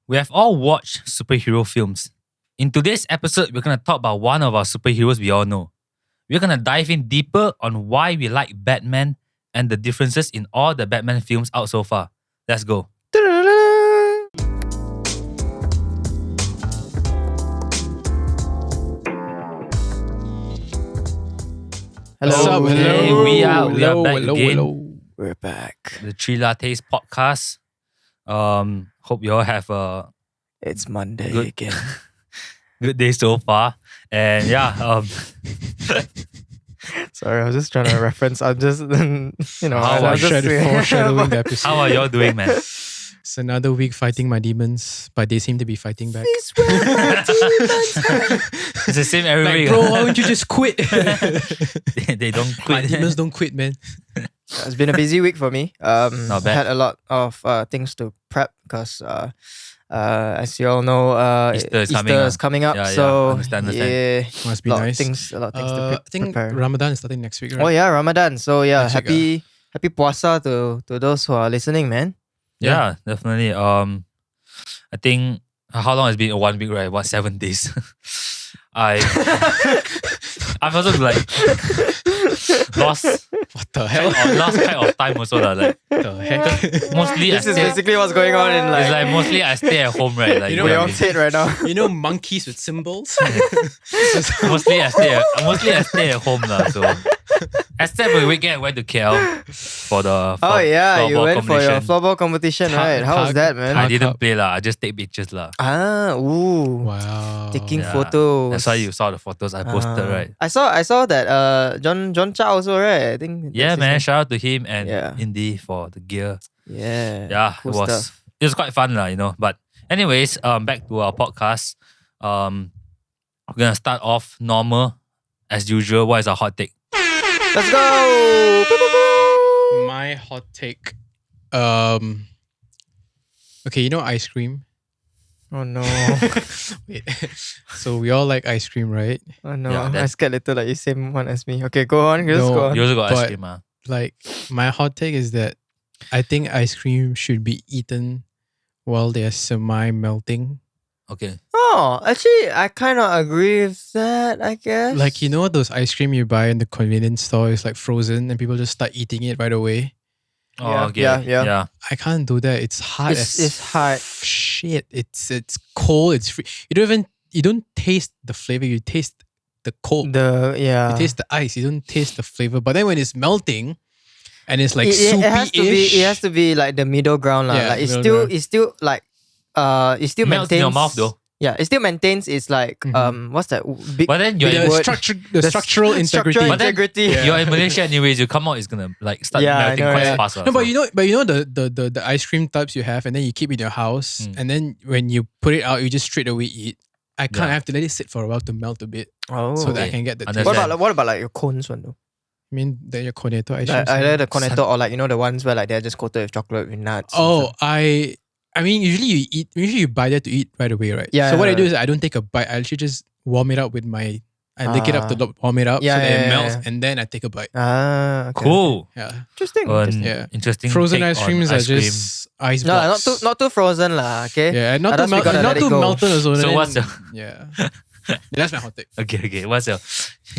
We have all watched superhero films. In today's episode, we're going to talk about one of our superheroes we all know. We're going to dive in deeper on why we like Batman and the differences in all the Batman films out so far. Let's go. Hello. Hey, we are back again. Hello. We're back. The Three Lattes Podcast. Hope you all have a It's Monday Good. again. good day so far. And yeah, Sorry, I was just trying to reference. I'm just, How I was just Foreshadowing the episode. how are y'all doing, man? It's another week fighting my demons, but they seem to be fighting back. It's the same every Like, week. bro, why don't you just quit? they don't My quit. demons don't quit, man. It's been a busy week for me. Not bad. Had a lot of things to prep because, as you all know, Easter is coming up. Yeah, so understand. yeah, Must be a lot nice. of things to I think prepare. Ramadan is starting next week, right? Oh yeah, Ramadan. So yeah, Next week, happy puasa to those who are listening, man. Yeah, definitely. I think how long has it been? 1 week, right? 7 days? I've also like lost What the hell? lost kind of time also lah. Like the heck? mostly This I is stay. basically what's going on in It's like mostly I stay at home, right? Like You know, Wei yeah, Yong's head right now. You know monkeys with symbols? mostly I stay at home lah. So except for the weekend, I went to KL for the Oh yeah, you floorball went for your competition. floorball competition, right? How was that, man? I Hug didn't up. play lah. I just take pictures lah. Wow. Taking Yeah. photos. That's why you saw the photos I posted, right? I saw that John Chow also, right? I think Yeah, that's his man. name. Shout out to him and Yeah. Indy for the gear. Yeah. Yeah, cool it was stuff. quite fun lah, But anyways, back to our podcast. We're gonna start off normal as usual. What is our hot take? Let's go. My hot take. Okay, you know ice cream? Oh no. Wait. So we all like ice cream, right? Oh no. Yeah, I that- scared later like you same one as me. Okay, go on. Just No. go on. You also got ice But- cream, ah. Like, my hot take is that I think ice cream should be eaten while they're semi-melting. Okay. Oh, actually, I kind of agree with that, I guess. Like, you know those ice cream you buy in the convenience store is like frozen and people just start eating it right away? Oh, Yeah, okay. yeah. I can't do that. It's hard It's hard. shit. It's cold. It's free. You don't taste the flavor. You taste the cold. You taste the ice. You don't taste the flavor. But then when it's melting and it's like it soupy-ish. has to be like the middle ground, lah. Yeah, Like middle ground. it's still like it still Melts in maintains your mouth though. Yeah, it still maintains its like what's that big But then you're the in, word- structural integrity. structural But then- integrity. Yeah. you're in Malaysia anyways. You come out, it's gonna like start Yeah, I melting know, quite right? fast. No, but you know the ice cream types you have, and then you keep in your house, and then when you put it out, you just straight away eat. I can't Yeah. have to let it sit for a while to melt a bit, Oh, so that I okay. can get the taste. Understand. what about like your cones one though? I mean, then your cornetto ice cream. Either the cornetto or like the ones where like they're just coated with chocolate with nuts. Oh, I mean, usually you buy that to eat right away, right? Yeah, So what I yeah, do is I don't take a bite. I actually just warm it up with I lick it up to warm it up, Yeah, so that yeah, it melts, yeah. and then I take a bite. Okay. Cool. Yeah. Interesting. Yeah. Interesting. Frozen take ice on creams are ice cream. just ice No, blocks. not too frozen lah. Okay. Yeah, and not Others we gotta not let it too go. melted also. So then- what's your- yeah. Yeah, that's my hot take. Okay. What's your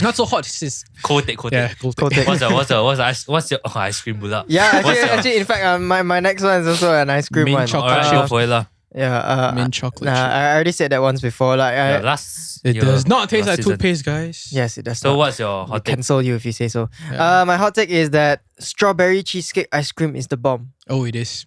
Not so hot. This is cold take? yeah, cold take. Cold take. What's your ice cream pula? Yeah, What's your- actually, in fact, my next one is also an ice cream Mint one. chocolate Alright, chip. go for it lah. Yeah, Mint chocolate Nah, chip. I already said that once before. Like, Yeah, last It year, does not taste last like season. toothpaste, guys. yes, it does. So not. what's your We hot take? cancel you if you say so. Yeah. My hot take is that strawberry cheesecake ice cream is the bomb. Oh, it is.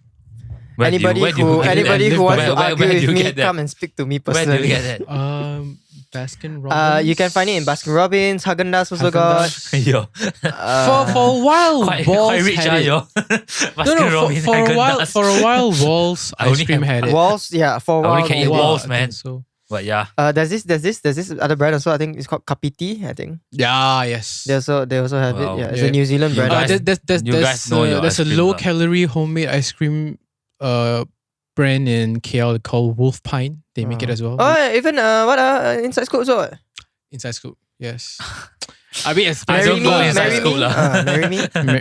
Where do you- Anybody where do you who get that? wants Where- to where- argue where do with you me, get that? come and speak to me Where do personally. you get that? Baskin Robbins. You can find it in Baskin Robbins, Haagen-Dazs also got. Yo, for a while. quite Balls rich, had it. yo. No, for a while, Walls I only ice cream have had it. Walls, yeah, for a I only while. can eat Walls. Walls, I man. think So But yeah, There's this other brand also. I think it's called Kapiti. I think yeah, yes. they also have Wow. it. Yeah, it's Yeah. a New Zealand You brand. guys- you guys know your there's ice a cream, low lah. calorie homemade ice cream brand in KL called Wolf Pine. They make it as well. Oh, even Inside Scoop also. Inside Scoop. Yes. I mean, I don't go inside scope lah. Marry me.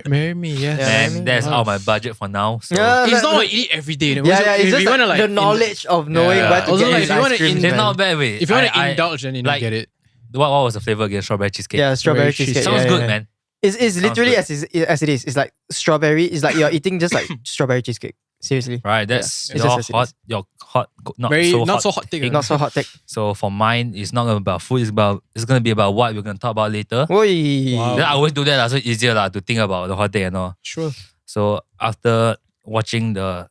Marry me, yes. And that's all my budget for now. So. Yeah, It's not like you eat every day. You know? Yeah, if it's just you wanna, the knowledge of knowing where to Also, get like, his if you wanna ice cream. It's not bad, wait. If you want to indulge, then you like, get it. What was the flavor again? Strawberry cheesecake. Yeah, strawberry cheesecake. Sounds yeah, good, yeah. man. It's literally good. as it is. It's like strawberry. It's like you're eating just like strawberry cheesecake. Seriously. Right, that's Yeah. It's just as it is. your hot, not Very so not hot. so hot take. Not so hot take. So for mine, it's not gonna be about food. It's gonna be about what we're gonna talk about later. Oi. Wow. Then I always do that, so it's easier to think about the hot take and all. Sure. So after watching the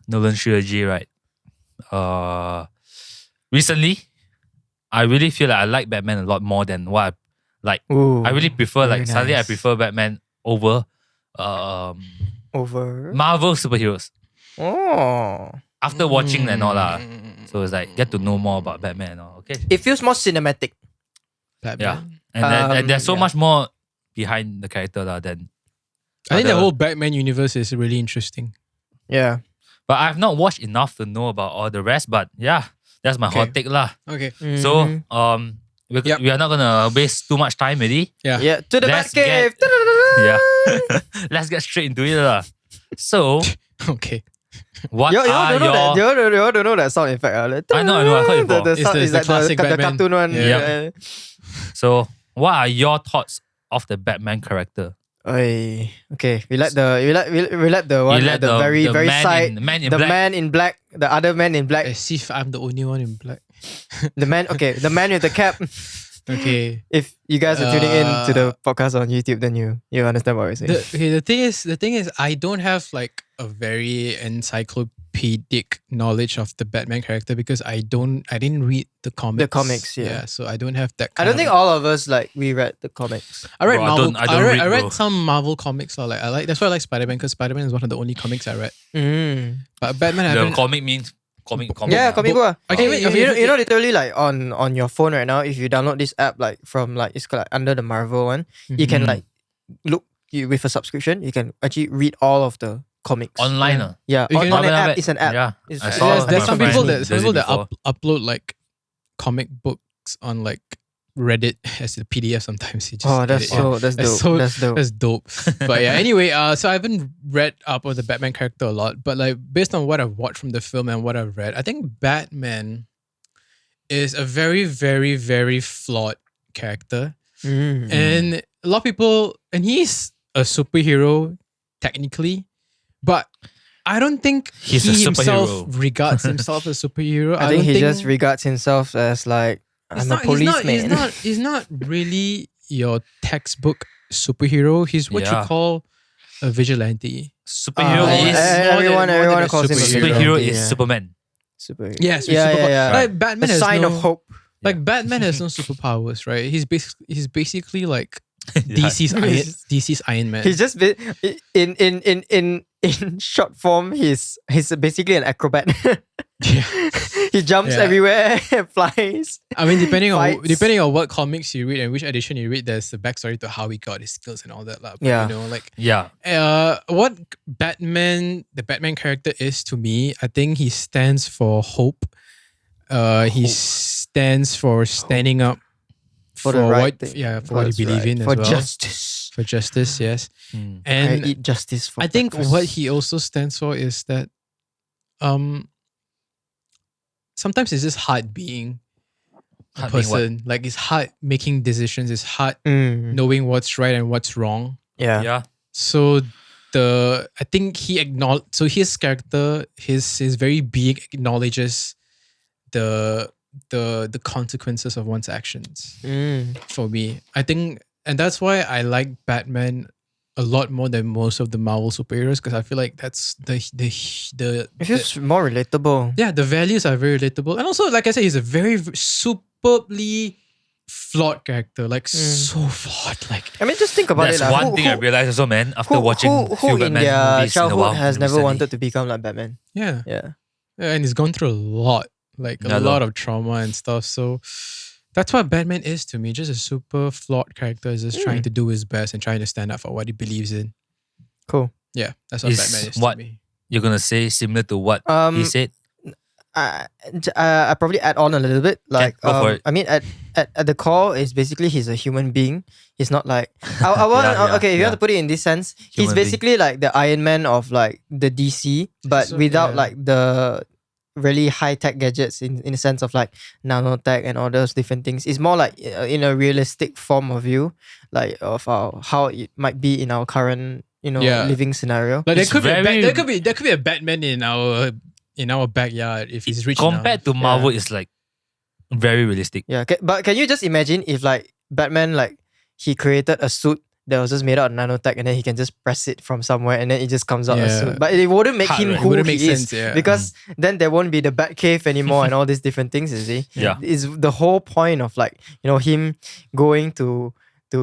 Nolan trilogy, right? Recently, I really feel like I like Batman a lot more than what Ooh, I really prefer. very Like suddenly, I nice. prefer Batman over over. Marvel superheroes. Oh. After watching and all lah. Mm. So it's like get to know more about Batman and all. Okay. It feels more cinematic. Batman. And there's so yeah. much more behind the character than. I think the other- whole Batman universe is really interesting. Yeah. But I've not watched enough to know about all the rest. But yeah, that's my hot take lah. Okay. So Mhm. we are not gonna waste too much time already. Yeah. Yeah. To the Let's Batcave. Yeah. Let's get straight into it lah. So Okay. what You are don't know that. your You don't know that sound effect. I know, I heard it before. The sound It's is the like classic the Batman. cartoon one. Yeah. Yeah. so what are your thoughts of the Batman character? Oi. Okay. We like the one You at let the very the man side. in, man in The black. man in black. The other man in black. As if I'm the only one in black. The man. Okay. The man with the cap. Okay. If you guys are tuning in to the podcast on YouTube, then you understand what we're saying. The thing is, I don't have like a very encyclopedic knowledge of the Batman character because I didn't read the comics. The comics, yeah. So I don't have that. I don't think all of us we read the comics. I read Bro, I Marvel. don't- I don't read, I read bro. some Marvel comics. Or that's why I like Spider-Man because Spider-Man is one of the only comics I read. Mm. But Batman, I The haven't. comic means comic. Yeah, lah. comic book. Okay, Okay, wait, you, okay, you, know, okay. you know, literally like on your phone right now, if you download this app from it's called under the Marvel one, you can Mhm. look with a subscription, you can actually read all of the comics. Online. Yeah, You can- on an Not app. bad. It's an app. Yeah. It's- I There's- saw There's, my there's some friend people does that it before. upload like comic books on like Reddit as a PDF sometimes. You just Oh, that's edit it. that's That's dope. so- That's dope. That's dope. But yeah, anyway, so I haven't read up on the Batman character a lot, but like based on what I've watched from the film and what I've read, I think Batman is a very, very, very flawed character. Mm. And a lot of people, and he's a superhero technically, but I don't think He's he a himself superhero. regards himself as a superhero. I think don't he just regards himself as like He's I'm not- a policeman. He's not really your textbook superhero. He's what you Yeah. call a vigilante. Superhero Oh, is everyone more than a calls him a superhero vigilante, is yeah. Superman. Super. Yes, yeah. Like Batman A has sign no, of hope. Like Batman has no superpowers, right? He's basically like Yeah. DC's Iron Man. He's just in short form. He's basically an acrobat. Yeah. He jumps Yeah. everywhere, flies. I mean, depending Fights. on what comics you read and which edition you read, there's the backstory to how he got his skills and all that. But, Yeah. you know, like Yeah. what the Batman character is to me, I think he stands for hope. He stands for standing up For the right what, thing. yeah, for what you believe in as For well. justice. For justice, yes. Mm. And I eat justice for I think breakfast. what he also stands for is that sometimes it's just hard being a Hard being what? person. Like it's hard making decisions, it's hard Mm, knowing what's right and what's wrong. yeah. Yeah. So I think so his character, his very being acknowledges the consequences of one's actions Mm. for me. I think, and that's why I like Batman a lot more than most of the Marvel superheroes because I feel like that's the It feels more relatable. yeah, the values are very relatable. And also, like I said, he's a very superbly flawed character. Like so flawed. Like I mean, just think about That's it. lah. one thing I realized also, man, after watching who few in Batman their movies in a childhood while. has never recently. wanted to become like Batman? yeah. Yeah. And he's gone through a lot. Like Yeah, a lor. lot of trauma and stuff. So that's what Batman is to me. Just a super flawed character is just trying to do his best and trying to stand up for what he believes in. Cool. Yeah, that's what Is Batman is what- to me. You're gonna say similar to what he said? I probably add on a little bit. Like, go for it. I mean, at the core is basically he's a human being. He's not like okay. If you have to put it in this sense, he's Human basically like the Iron Man of like the DC, but So, without yeah. like the really high tech gadgets in the sense of like nanotech and all those different things. It's more like in a realistic form of view, like of how it might be in our current Yeah. living scenario. Like It's there could be a Batman in our backyard if he's rich Compared enough. to Marvel, it's like very realistic. Yeah, but can you just imagine if like Batman like he created a suit that was just made out of nanotech and then he can just press it from somewhere and then it just comes out a Yeah. suit. But it wouldn't make Hard, him right? It who wouldn't he make is sense, yeah. because then there won't be the Batcave anymore and all these different things. You see, Yeah. it's the whole point of like him going to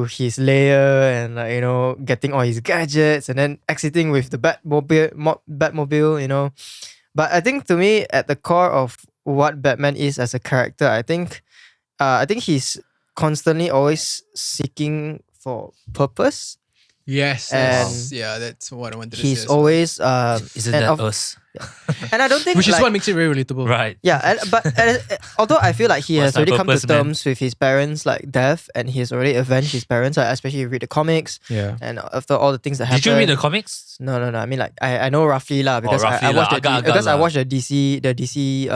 his lair and like, getting all his gadgets and then exiting with the Batmobile. But I think to me, at the core of what Batman is as a character, I think he's constantly always seeking for purpose. Yes, that's what I wanted to say. He's as well. always Isn't and that of- us? and I don't think Which is like, what makes it very relatable. Right. yeah, but although I feel like he What's has that already come to purpose, man? terms with his parents' like death, and he's already avenged his parents. Like, especially if you read the comics, Yeah. and after all the things that happened. Did you read the comics? No. I mean, like I know roughly lah because roughly I watched lah, the agak-agak because I lah. watched the DC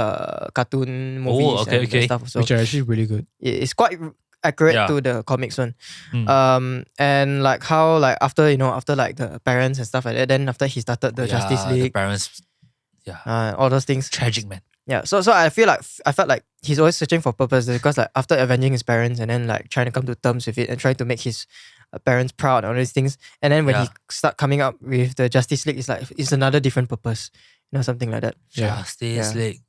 cartoon movies okay, and okay. stuff. So Which are actually really good. it's quite accurate Yeah. to the comics one. Mm. And like how like after like the parents and stuff like that, then after he started the Justice The League, parents. Yeah. all those things. Tragic, man. Yeah, so I felt like he's always searching for purpose because like after avenging his parents and then like trying to come to terms with it and trying to make his parents proud and all these things, and then when he start coming up with the Justice League, it's another different purpose, something like that. Yeah. Justice Yeah. League.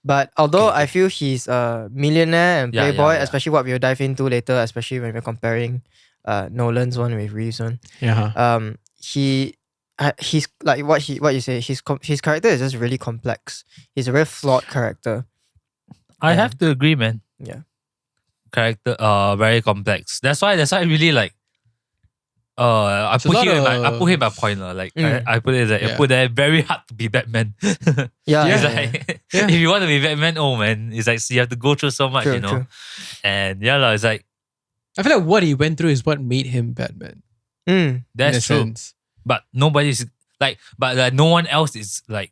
But although Okay. I feel he's a millionaire and Yeah, playboy, yeah. especially what we'll dive into later, especially when we're comparing Nolan's one with Reeves' one. Yeah. He's like what you say. His character is just really complex. He's a very flawed character. I Yeah. have to agree, man. Yeah. Character very complex. That's why I really like I It's a put lot him of- I put him a point like Mm. I put it like I Yeah. put there very hard to be Batman. Yeah, It's Yeah. like Yeah. if you want to be Batman, oh man, it's like you have to go through so much, True, you know. true. And yeah, it's like I feel like what he went through is what made him Batman. Mm. that's in a true. sense. But nobody's like no one else is like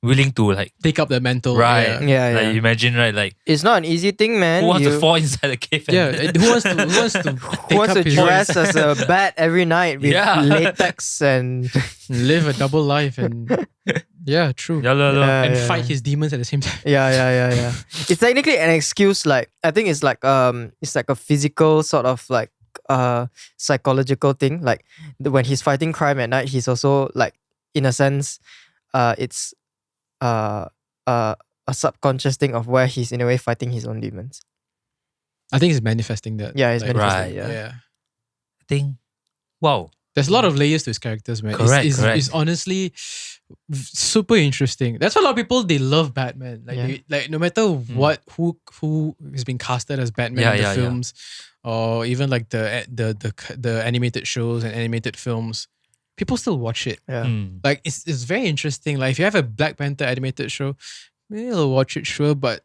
willing to like Take up the mantle. Right. Yeah. Yeah, like imagine, right? Like It's not an easy thing, man. who wants to You- fall inside the cave? Yeah. And Who wants to Who wants to take up his dress as a bat every night with Yeah. latex and live a double life and yeah, true. yeah, And yeah. fight his demons at the same time. yeah. It's technically an excuse. Like I think it's like a physical sort of like psychological thing. Like when he's fighting crime at night, he's also like in a sense, it's a subconscious thing of where he's in a way fighting his own demons. I think he's manifesting that. Yeah, he's Like, manifesting. right. Yeah. I think wow. There's a lot of layers to his characters, man. Correct, It's correct. it's honestly super interesting. That's why a lot of people they love Batman. Like Yeah. like no matter what who has been casted as Batman Yeah, in the yeah, yeah. films, or even like the animated shows and animated films, people still watch it. Yeah. Mm. Like it's very interesting. Like if you have a Black Panther animated show, maybe I'll watch it, sure, but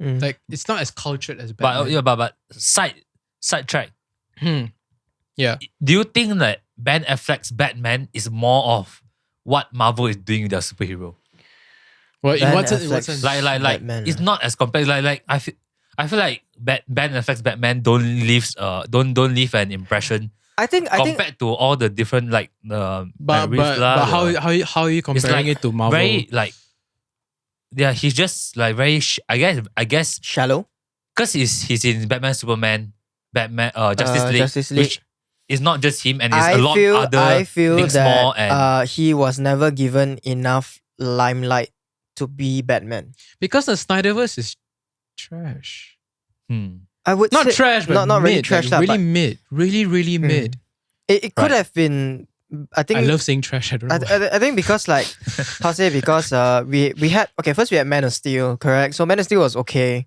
Mm. like it's not as cultured as But Batman. but sidetrack. Yeah. Do you think that Ben Affleck's Batman is more of what Marvel is doing with their superhero? Well, in Ben what sense? Affleck's- Like Batman, it's not as complex. Like I feel like Ben Affleck's Batman don't leave an impression I think compared to all the different like But how are you comparing like it to Marvel? very like yeah, he's just like very I guess shallow. because he's in Batman, Superman, Batman, Justice Justice League. which is not just him, and there's I a lot other I feel things that more, and he was never given enough limelight to be Batman. Because the Snyderverse is trash. I would Not say, trash, but not really mid, trash, like lah, really but mid. Really mid. it could Right. have been. I think I love saying trash. I don't know. I think because like how to say because we had first we had Man of Steel, correct? So Man of Steel was okay.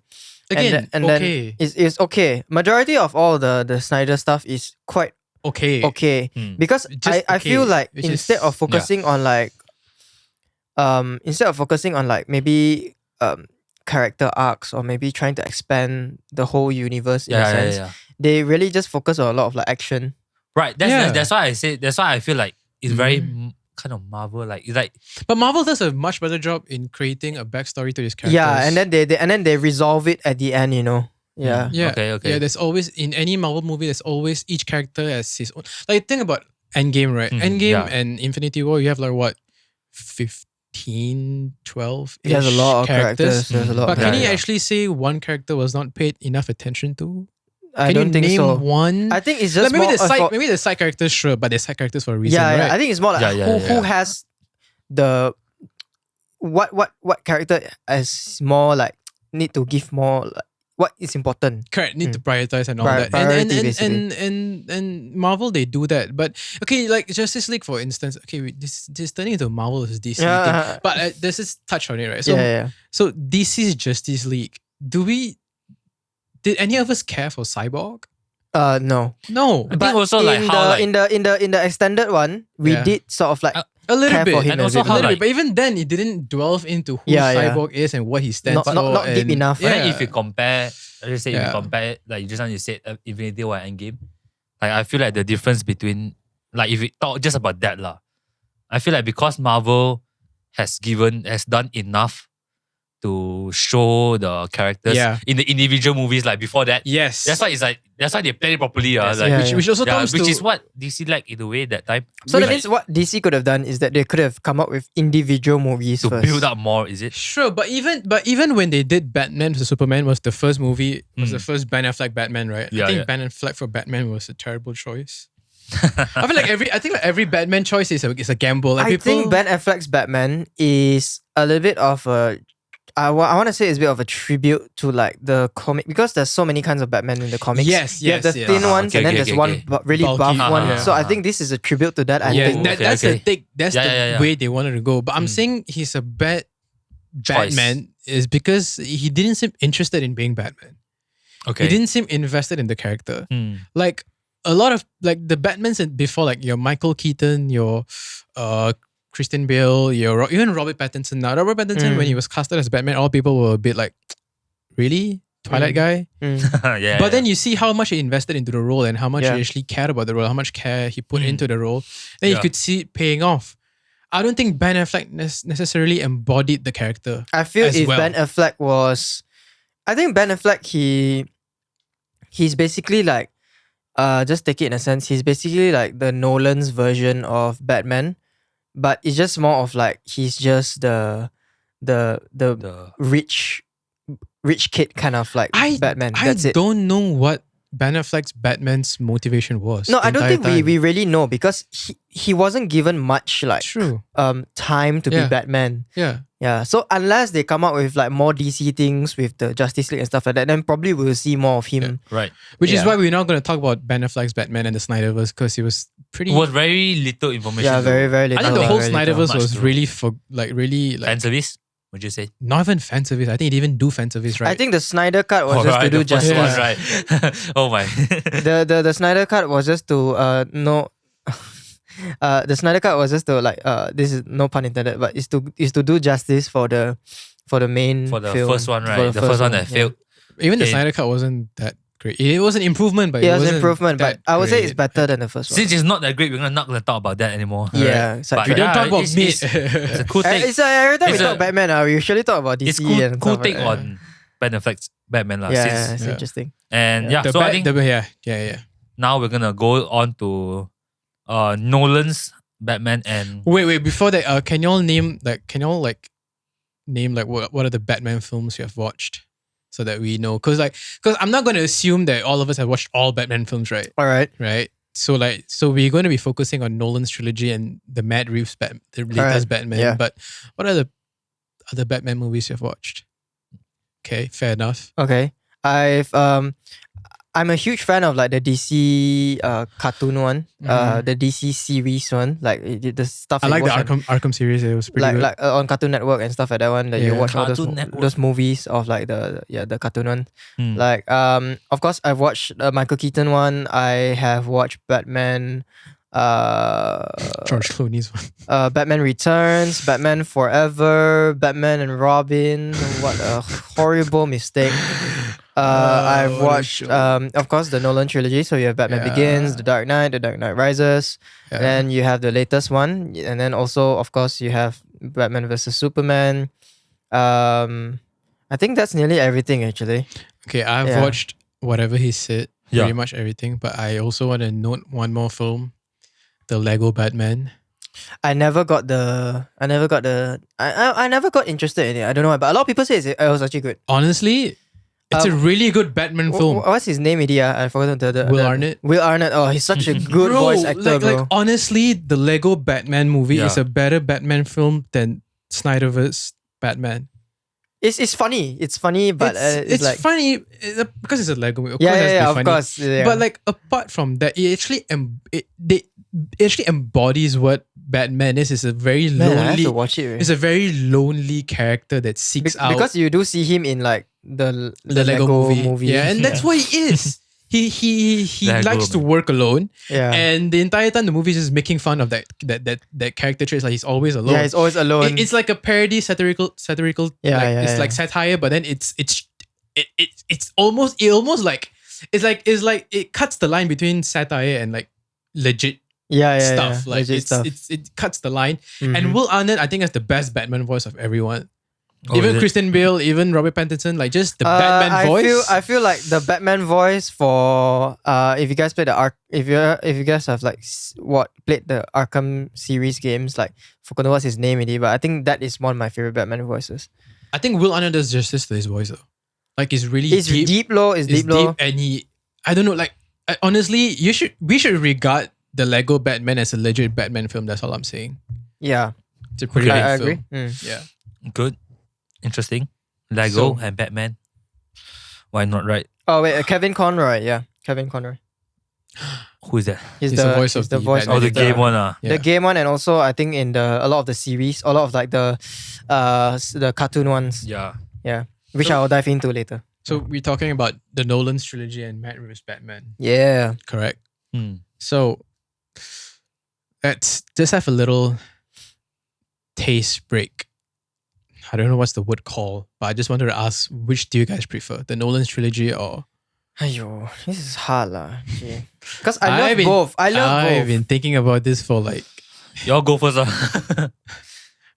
Again, and okay. then it's okay. Majority of all the Snyder stuff is quite okay. okay Hmm. because Just I okay, feel like which instead is- of focusing on like maybe character arcs or maybe trying to expand the whole universe in a sense. They really just focus on a lot of like action. Right. That's why I say. That's why I feel like it's very kind of Marvel like. It's like. But Marvel does a much better job in creating a backstory to these characters. Yeah, and then they resolve it at the end. Yeah. Yeah. Okay. Yeah. There's always in any Marvel movie. There's always each character has his own. Like think about Endgame, right? Endgame and Infinity War. You have like what, 15, 12. There's a lot of characters. There's a lot. But can you actually say one character was not paid enough attention to? I don't think name so. One? I think it's just like maybe the side characters, sure, but they're side characters for a reason, yeah, right? I think it's more like who has the what character is more like need to give more like, what is important. Correct, need to prioritize and all that. And Marvel, they do that. But okay, like Justice League, for instance. Okay, this turning into a Marvel versus DC thing. But let's just touch on it, right? So, so DC's Justice League. Did any of us care for Cyborg? No. I think also like how in the extended one, we did sort of like a little care bit, for him and also how like, but even then, it didn't delve into who Cyborg is and what he stands for. Not deep enough. Yeah. If you compare, let's say if you compare, like just now you said Infinity War and Endgame, like I feel like the difference between, like if we talk just about that lah, I feel like because Marvel has done enough to show the characters in the individual movies like before that. Yes. That's why they play it properly. Which also comes which is what DC like in a way that time. So that means what DC could have done is that they could have come up with individual movies to first. build up more, is it? Sure, but even when they did Batman vs Superman was the first movie, was the first Ben Affleck Batman, right? I think Ben Affleck for Batman was a terrible choice. I feel like every Batman choice is a gamble. Like I think Ben Affleck's Batman is a little bit of a I want to say it's a bit of a tribute to like the comic because there's so many kinds of Batman in the comics. Yes, you have the thin ones and then there's one really bulky buff one. So I think this is a tribute to that. I think that's the way they wanted to go. But I'm saying he's a bad Batman is because he didn't seem interested in being Batman. Okay, he didn't seem invested in the character. Like a lot of like the Batmans before, like your Michael Keaton, your Christian Bale, even Robert Pattinson. Now, Robert Pattinson, when he was casted as Batman, all people were a bit like, really? Twilight guy? But then you see how much he invested into the role and how much he actually cared about the role, how much care he put into the role. Then you could see it paying off. I don't think Ben Affleck necessarily embodied the character. I feel if Ben Affleck was... I think Ben Affleck, he's basically like, just take it in a sense, he's basically like the Nolan's version of Batman. But it's just more of like he's just the rich kid kind of like Batman. That's it. Don't know what Ben Affleck's Batman's motivation was. No, I don't think we really know because he wasn't given much like time to be Batman. Yeah. So unless they come up with like more DC things with the Justice League and stuff like that, then probably we'll see more of him. Right. Which is why we're not going to talk about Ben Affleck's Batman and the Snyderverse because it was very little information. Yeah, very, very little. I think the whole Snyderverse was really fan service, would you say? Not even fan service. I think it didn't do fan service, right? I think the Snyder cut was just to do justice. Right. Oh my. The Snyder cut was just to the Snyder cut was just to like this is no pun intended, but is to do justice for the main for the film. first one, right? The first one that failed. Even the Snyder cut wasn't that great. It was an improvement, but it was an improvement. But I would say it's better than the first one. Since it's not that great, we're not gonna talk about that anymore. Yeah, right? We don't talk about me. It's a cool thing. Every time we talk Batman, we usually talk about DC. It's cool, and cool stuff thing like on Ben Affleck's Batman lah. Yeah, it's interesting. And so I think now we're gonna go on to Nolan's Batman and wait before that can y'all name what are the Batman films you have watched so that we know because I'm not going to assume that all of us have watched all Batman films, right? All right. So we're going to be focusing on Nolan's trilogy and the Matt Reeves the latest Batman, but what are the other Batman movies you've watched? Okay, fair enough. Okay. I'm a huge fan of like the DC cartoon one, the DC series one, like the stuff. I like the Arkham series. It was pretty good. Like on Cartoon Network and stuff like that one. That you watch all those movies of like the cartoon one. Like of course I've watched Michael Keaton one. I have watched Batman. George Clooney's one. Batman Returns, Batman Forever, Batman and Robin. What a horrible mistake. I've watched, of course, the Nolan trilogy. So you have Batman Begins, The Dark Knight Rises, and then you have the latest one, and then also, of course, you have Batman vs Superman. I think that's nearly everything actually. Okay, I've watched whatever he said, Yeah. pretty much everything. But I also want to note one more film, the Lego Batman. I never got interested in it. I don't know why, but a lot of people say it was actually good. Honestly, it's a really good Batman film. What's his name, Idia? I forgot Will Arnett. Will Arnett. Oh, he's such a good voice actor, bro. Like honestly, the Lego Batman movie is a better Batman film than Snyderverse Batman. It's funny. It's funny, but it's like funny because it's a Lego movie. Of course, it has to be of funny. course. Yeah. But like apart from that, it actually embodies what Batman is. It's a very Man, I have lonely. to watch it. It's a very lonely character that seeks out because you do see him in like the Lego movie. Yeah, and that's what he is. He Lego likes to man. work alone. Yeah. And the entire time the movie is just making fun of that character trait. Like he's always alone. Yeah, he's always alone. It's like a parody, satirical. It's like satire, but then it's almost like it cuts the line between satire and like legit stuff. Like legit stuff. it cuts the line. Mhm. And Will Arnett, I think, has the best Batman voice of everyone. Oh, Even is it? Christian Bale, even Robert Pattinson, like just the Batman voice. I feel like the Batman voice for if you guys play if you guys have like played the Arkham series games, like forgot what's his name already, but I think that is one of my favorite Batman voices. I think Will Arnett does justice to his voice though. Like it's really It's deep low, It's deep, and I don't know. Like honestly, we should regard the Lego Batman as a legit Batman film. That's all I'm saying. Yeah, It's a pretty Okay. good I film. agree. Yeah. Good. Interesting. Lego So- and Batman. Why not, right? Oh wait, Kevin Conroy. Yeah, Kevin Conroy. Who is that? He's the voice of the the voice Batman. Oh, the of game one. Yeah. The game one, and also I think in a lot of the series, a lot of like the cartoon ones. Yeah. Which So- I'll dive into later. So we're talking about the Nolan's trilogy and Matt Reeves' Batman, Yeah. correct? Hmm. So let's just have a little taste break. I don't know what's the word called, but I just wanted to ask, which do you guys prefer, the Nolan's trilogy or? Ayo, this is hard lah. Because I love I've been- both. I love I've both. been thinking about this for like. Y'all go first. Ah.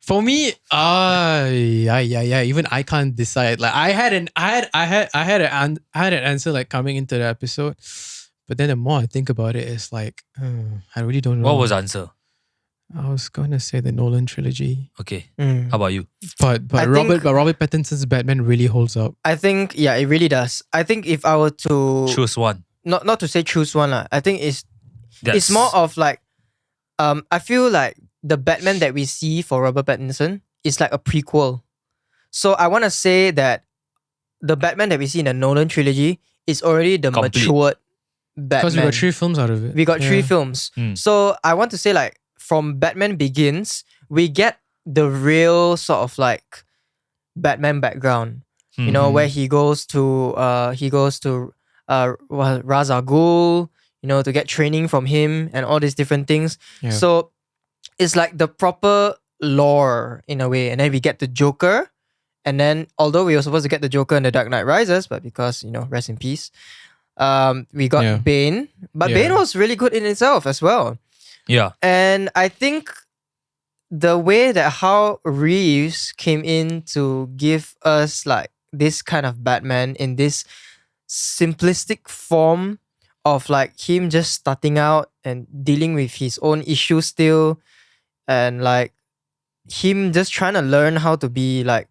For me, yeah. Even I can't decide. Like I had an answer like coming into the episode, but then the more I think about it, it's like I really don't know. What was the answer? I was gonna say the Nolan trilogy, Okay. Mm. How about you? but I think- Robert Pattinson's Batman really holds up. I think it really does. I think if I were to Choose one. not to say choose one lah, I think it's That's more of like I feel like the Batman that we see for Robert Pattinson is like a prequel. So I want to say that the Batman that we see in the Nolan trilogy is already the Complete. matured Batman. Because we got 3 films out of it. We got Yeah. 3 films. Mm. So I want to say like from Batman Begins, we get the real sort of like Batman background. You know, Mhm. where he goes to Ra's al Ghul, you know, to get training from him and all these different things. Yeah. So it's like the proper lore in a way. And then we get the Joker. And then although we were supposed to get the Joker in The Dark Knight Rises, but because, you know, rest in peace, we got Yeah. Bane. But Yeah. Bane was really good in itself as well. Yeah. And I think the way that how Reeves came in to give us like this kind of Batman in this simplistic form of like him just starting out and dealing with his own issues still, and like him just trying to learn how to be like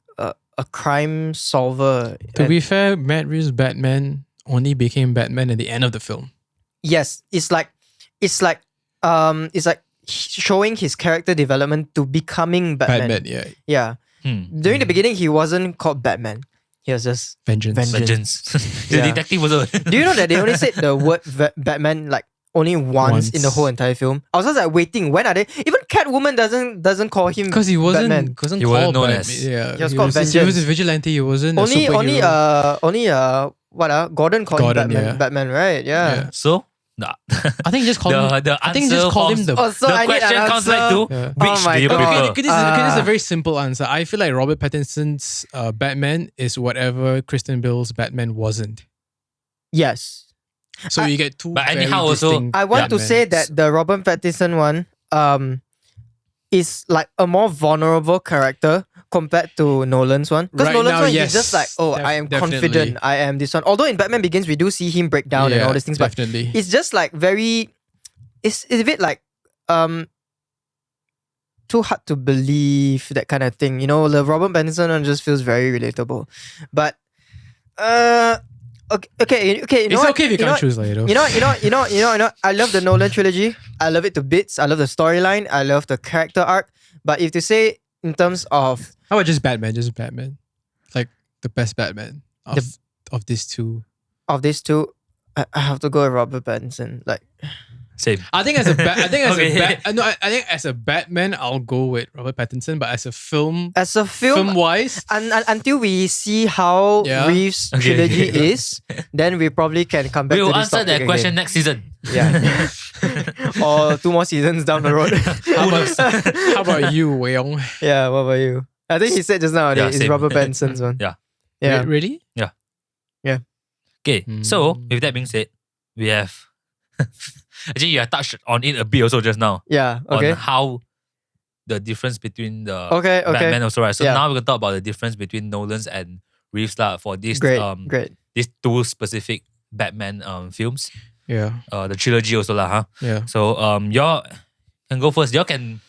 a crime solver. To And be fair, Matt Reeves' Batman only became Batman at the end of the film. yes, it's like showing his character development to becoming Batman. Yeah. Yeah. During the beginning, he wasn't called Batman. He was just Vengeance. Vengeance. The Yeah. detective was. Do you know that they only said the word Batman like only once in the whole entire film? I was just like waiting. When are they? Even Catwoman doesn't call him Because he wasn't, Batman. wasn't He wasn't called known Batman. as- Yeah, He was called He was Vengeance. a vigilante. He wasn't a Only superhero. Gordon called Gordon, him Batman. yeah. Batman, right? Yeah. Yeah. So Nah. I think you just call him. the I think you just call him the. Oh, so the I need question an comes back to answer. Yeah. which Oh my do you God. prefer? Okay, this is a very simple answer. I feel like Robert Pattinson's Batman is whatever Kristen Bale's Batman wasn't. Yes. So you get two. But very anyhow also, distinct I want to Batmans. say that the Robert Pattinson one is like a more vulnerable character compared to Nolan's one. Because Right Nolan's now, one, yes, he's just like, I am definitely. confident, I am this one. Although in Batman Begins, we do see him break down and all these things, but definitely. it's just like very, it's a bit like too hard to believe, that kind of thing. You know, the Robert Pattinson one just feels very relatable. But okay. You know It's what? okay if you can't choose later. You know. I love the Nolan trilogy. I love it to bits. I love the storyline. I love the character arc. But if to say in terms of How about just Batman? Like the best Batman of these two. these two, I have to go with Robert Pattinson. Like, Same. I think as a I think as Okay. I think as a Batman, I'll go with Robert Pattinson. But as a film wise, wise, until we see how Yeah. Reeves' Okay. trilogy is, then we probably can come back We will to this answer topic that question again. next season. Yeah. Or 2 more seasons down the road. how about you, Wei Yong? Yeah, what about you? I think he said just now, Yeah, it's same. Robert Pattinson's one. Yeah. Yeah. Really? Okay, so with that being said, we have actually you have touched on it a bit also just now. Yeah. Okay. On how the difference between the Okay. Batman also, right? So Yeah. now we're gonna talk about the difference between Nolan's and Reeves lah for these Great. these two specific Batman films. Yeah. The trilogy also lah, huh? Yeah. So y'all can go first. Y'all can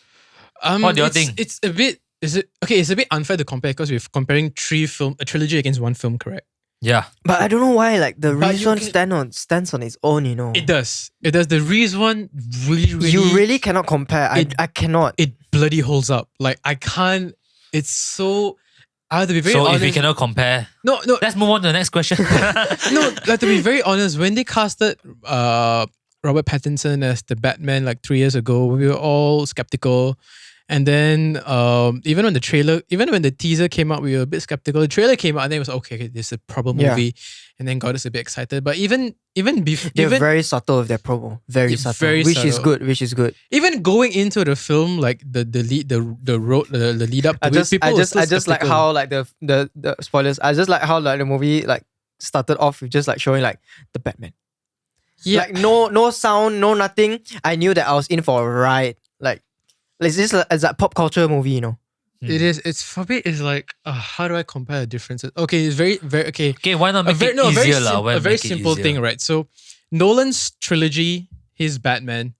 What do you think? It's a bit. Is it okay? It's a bit unfair to compare because we're comparing a trilogy against one film, correct? yeah. But I don't know why, like, the But Reeves you one can- stands on its own, you know. It does. It does. The Reeves one really. You really cannot compare. I cannot. It bloody holds up. Like I can't. It's so. I have to be very So honest. if we cannot compare, no, let's move on to the next question. no. Like to be very honest, when they casted Robert Pattinson as the Batman like 3 years ago, we were all skeptical. And then even when the teaser came out, we were a bit skeptical. The trailer came out and then it was okay, this is a proper Yeah. movie, and then got us a bit excited. But even before, They're very subtle with their promo. Very Yeah, subtle. very which is subtle. good. Which is good. even going into the film, like the lead up to I it, just people were still like skeptical. how like the spoilers. I just like how like the movie like started off with just like showing like the Batman. yeah. Like no sound, no nothing. I knew that I was in for a ride. Like it's just it's like pop culture movie, you know. It is. It's for me. It's like how do I compare the differences? Okay, it's very okay. Okay, why not make it easier lah? Why a very make it simple easier? thing, right? So Nolan's trilogy, his Batman,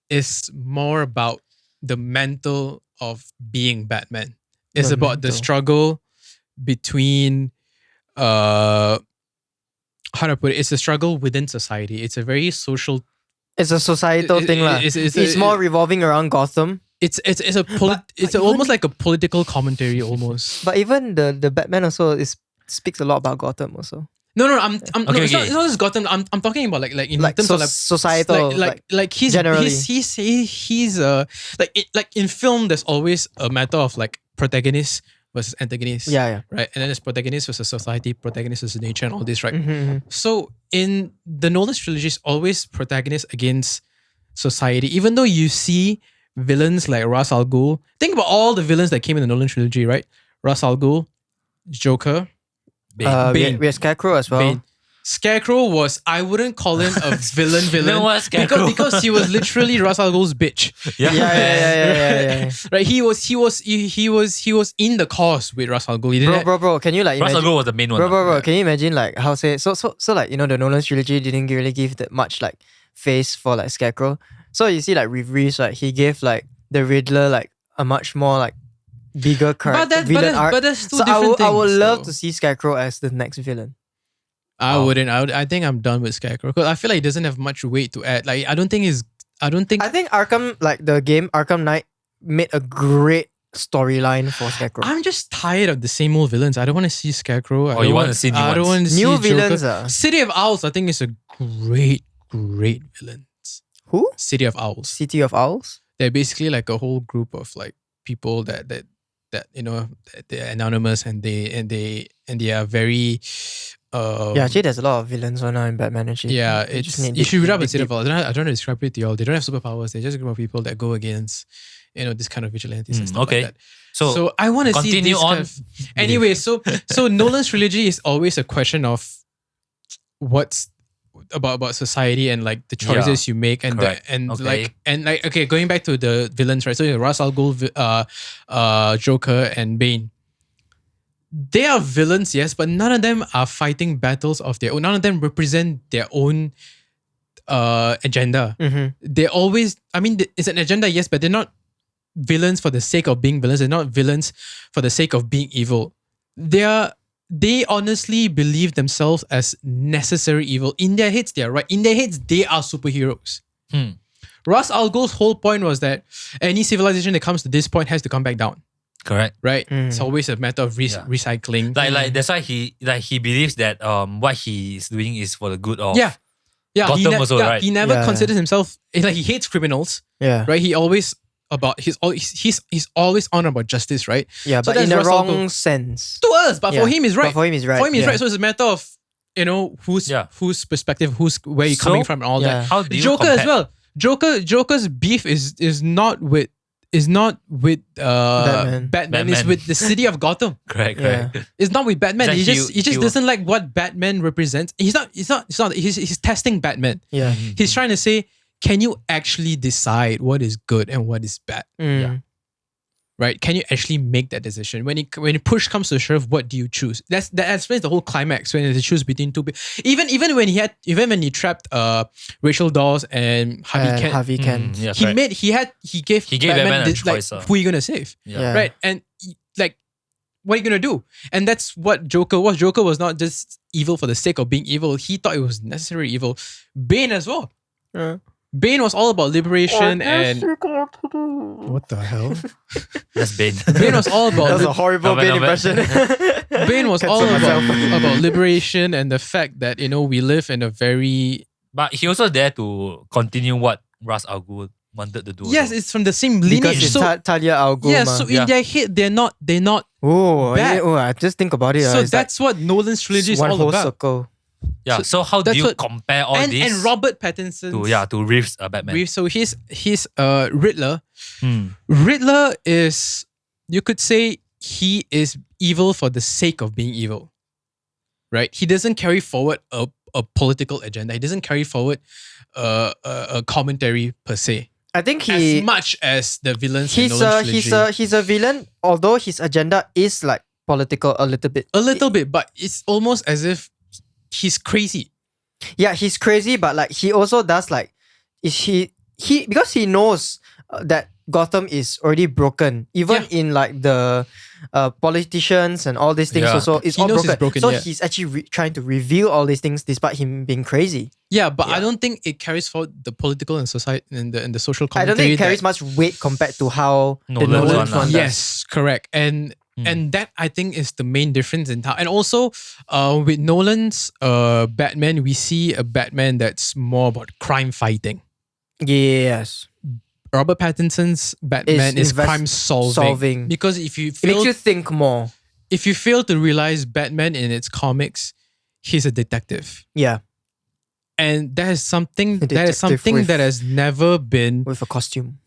is more about the mental of being Batman. It's The about the mental. struggle between how do I put it? It's a struggle within society. It's a very social. It's a societal It- thing, lah. it's- It's more revolving around Gotham. It's but almost even- like a political commentary almost. But even the Batman also speaks a lot about Gotham also. No, no, Okay, it's, not, okay. it's not just Gotham. I'm talking about like in Like terms of like societal, like he's generally. he's like in film there's always a matter of like protagonist versus antagonist. Yeah. Right, and then there's protagonist versus society, protagonist versus nature, and all this, right? Mhm. So in the Nolan trilogy, it's always protagonist against society. Even though you see villains like Ra's al Ghul, think about all the villains that came in the Nolan trilogy, right? Ra's al Ghul, Joker, Bane. Bane. We have Scarecrow as well. Bane. Scarecrow was, I wouldn't call him a villain. No, what's Scarecrow? because he was literally Ra's al Ghul's bitch. Yeah. Right? He was in the cause with Ra's al Ghul. He didn't Bro, can you like Russell imagine? Crowe was the main one. Bro, can you imagine like how say so like you know the Nolan trilogy didn't really give that much like face for like Scarecrow. So you see like with Reeves, like he gave like the Riddler like a much more like bigger character villain arc. but that's two So different things. I would love so. to see Scarecrow as the next villain. I wouldn't. I think I'm done with Scarecrow because I feel like he doesn't have much weight to add. Like I don't think. I think Arkham, like the game Arkham Knight, made a great storyline for Scarecrow. I'm just tired of the same old villains. I don't want to see Scarecrow. I you don't want to see new I don't ones. want to see New Joker. villains ah. City of Owls, I think is a great villain. Who? City of Owls. City of Owls? They're basically like a whole group of like people that you know they're anonymous and they are very actually, there's a lot of villains right now in Batman. Actually, Yeah, You just it's need you should read up on dig deep. Citadel. I don't know how to describe it to y'all. They don't have superpowers. They're just a group of people that go against, this kind of vigilantes and stuff okay. like that. So, So I want to see continue this on. kind of, anyway. So Nolan's trilogy is always a question of what's about society and like the choices you make and correct. like okay, going back to the villains, right? So you have Ra's al Ghul, Joker, and Bane. They are villains, yes, but none of them are fighting battles of their own. None of them represent their own agenda. Mhm. They always, it's an agenda, yes, but they're not villains for the sake of being villains. They're not villains for the sake of being evil. They honestly believe themselves as necessary evil. In their heads, they are right. In their heads, they are superheroes. Ra's al Ghul's whole point was that any civilization that comes to this point has to come back down. correct. Right? It's always a matter of recycling. Like that's why he believes that what he is doing is for the good of Yeah. Gotham also, right? He never Yeah. considers himself like he hates criminals, Yeah, right? He always he's always on about justice, right? yeah, So but in that's the Ra's al wrong Ghul. sense. To us, but for Yeah. him is right. But for him, is right. For him is yeah. right. So it's a matter of whose perspective, where you're coming from, and all Yeah. that. How do you Joker compare? as well. Joker's beef is not with Batman. It's Batman. with the city of Gotham. Correct. It's not with Batman. It's He like just doesn't like what Batman represents. He's testing Batman. Yeah. He's trying to say, can you actually decide what is good and what is bad? Mm. Right? Can you actually make that decision? When push comes to shove, what do you choose? That explains the whole climax when they choose between two. Even when he trapped Rachel Dawes and Harvey Kent, Harvey Kent. Yeah, he correct. gave Batman a this, like, choice, who are you gonna save? Yeah. Right? And like, what are you gonna do? And that's what Joker was. Joker was not just evil for the sake of being evil. He thought it was necessary evil. Bane as well. Yeah. Bane was all about liberation and what the hell? That's Bane. Bane was all That was a about horrible Not bad, Bane not bad. impression. Bane was all Cancel myself. about liberation and the fact that we live in a very But he also there to continue what Ra's al Ghul wanted to do. yes, also. it's from the same Because lineage. it's So Talia al Ghul. yeah, ma. so Yeah. in their head they're not. Oh, bad. yeah, I just think about it. So it's that's what Nolan's trilogy like is one all whole about. circle. Yeah. So how do that's you what- compare all And this Robert Pattinson to Reeves Batman? So he's Riddler. Hmm. Riddler is, you could say, he is evil for the sake of being evil. Right? He doesn't carry forward a political agenda. He doesn't carry forward a commentary per se. I think As much as the villains in Nolan's trilogy. he's a villain, although his agenda is like political a little bit. A little bit, but it's almost as if he's crazy. Yeah, he's crazy, but like he also does like, is he because he knows that Gotham is already broken. Even in like the politicians and all these things Yeah. also, it's He all knows broken. it's broken, So yeah. he's actually trying to reveal all these things despite him being crazy. Yeah, but I Yeah. don't think it carries forward the political and society and the social I commentary. don't think it carries that- much weight compared to how the Nolan's Nolan one, one does. Yes, correct. And that I think is the main difference in how. And also, with Nolan's Batman, we see a Batman that's more about crime fighting. Yes. Robert Pattinson's Batman is crime solving. because if you It makes fail, you think more. if you fail to realize Batman in its comics, he's a detective, Yeah. and that is something A detective that has never been. With a costume.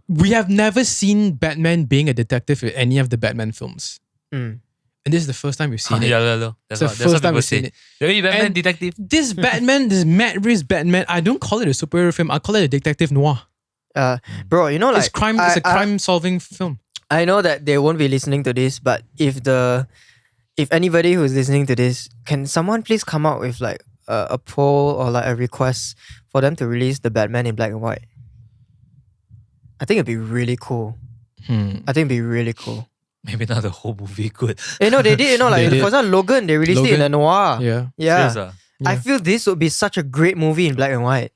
We have never seen Batman being a detective in any of the Batman films, Mm. and this is the first time we've seen it. Yeah. It's That's the what first time people we've seen say. it. Hey, Batman And detective. This Batman, this Matt Reeves Batman, I don't call it a superhero film. I call it a detective noir. Bro, you know, like It's crime. It's a crime-solving film. I know that they won't be listening to this, but if anybody who's listening to this, can someone please come out with like a poll or like a request for them to release the Batman in black and white? I think it'd be really cool. I think it'd be really cool. Maybe not the whole movie good. You know, they did, like, They did. for example, Logan, they released it in a Logan. noir. Yeah. Yeah. Serious, I feel this would be such a great movie in black and white.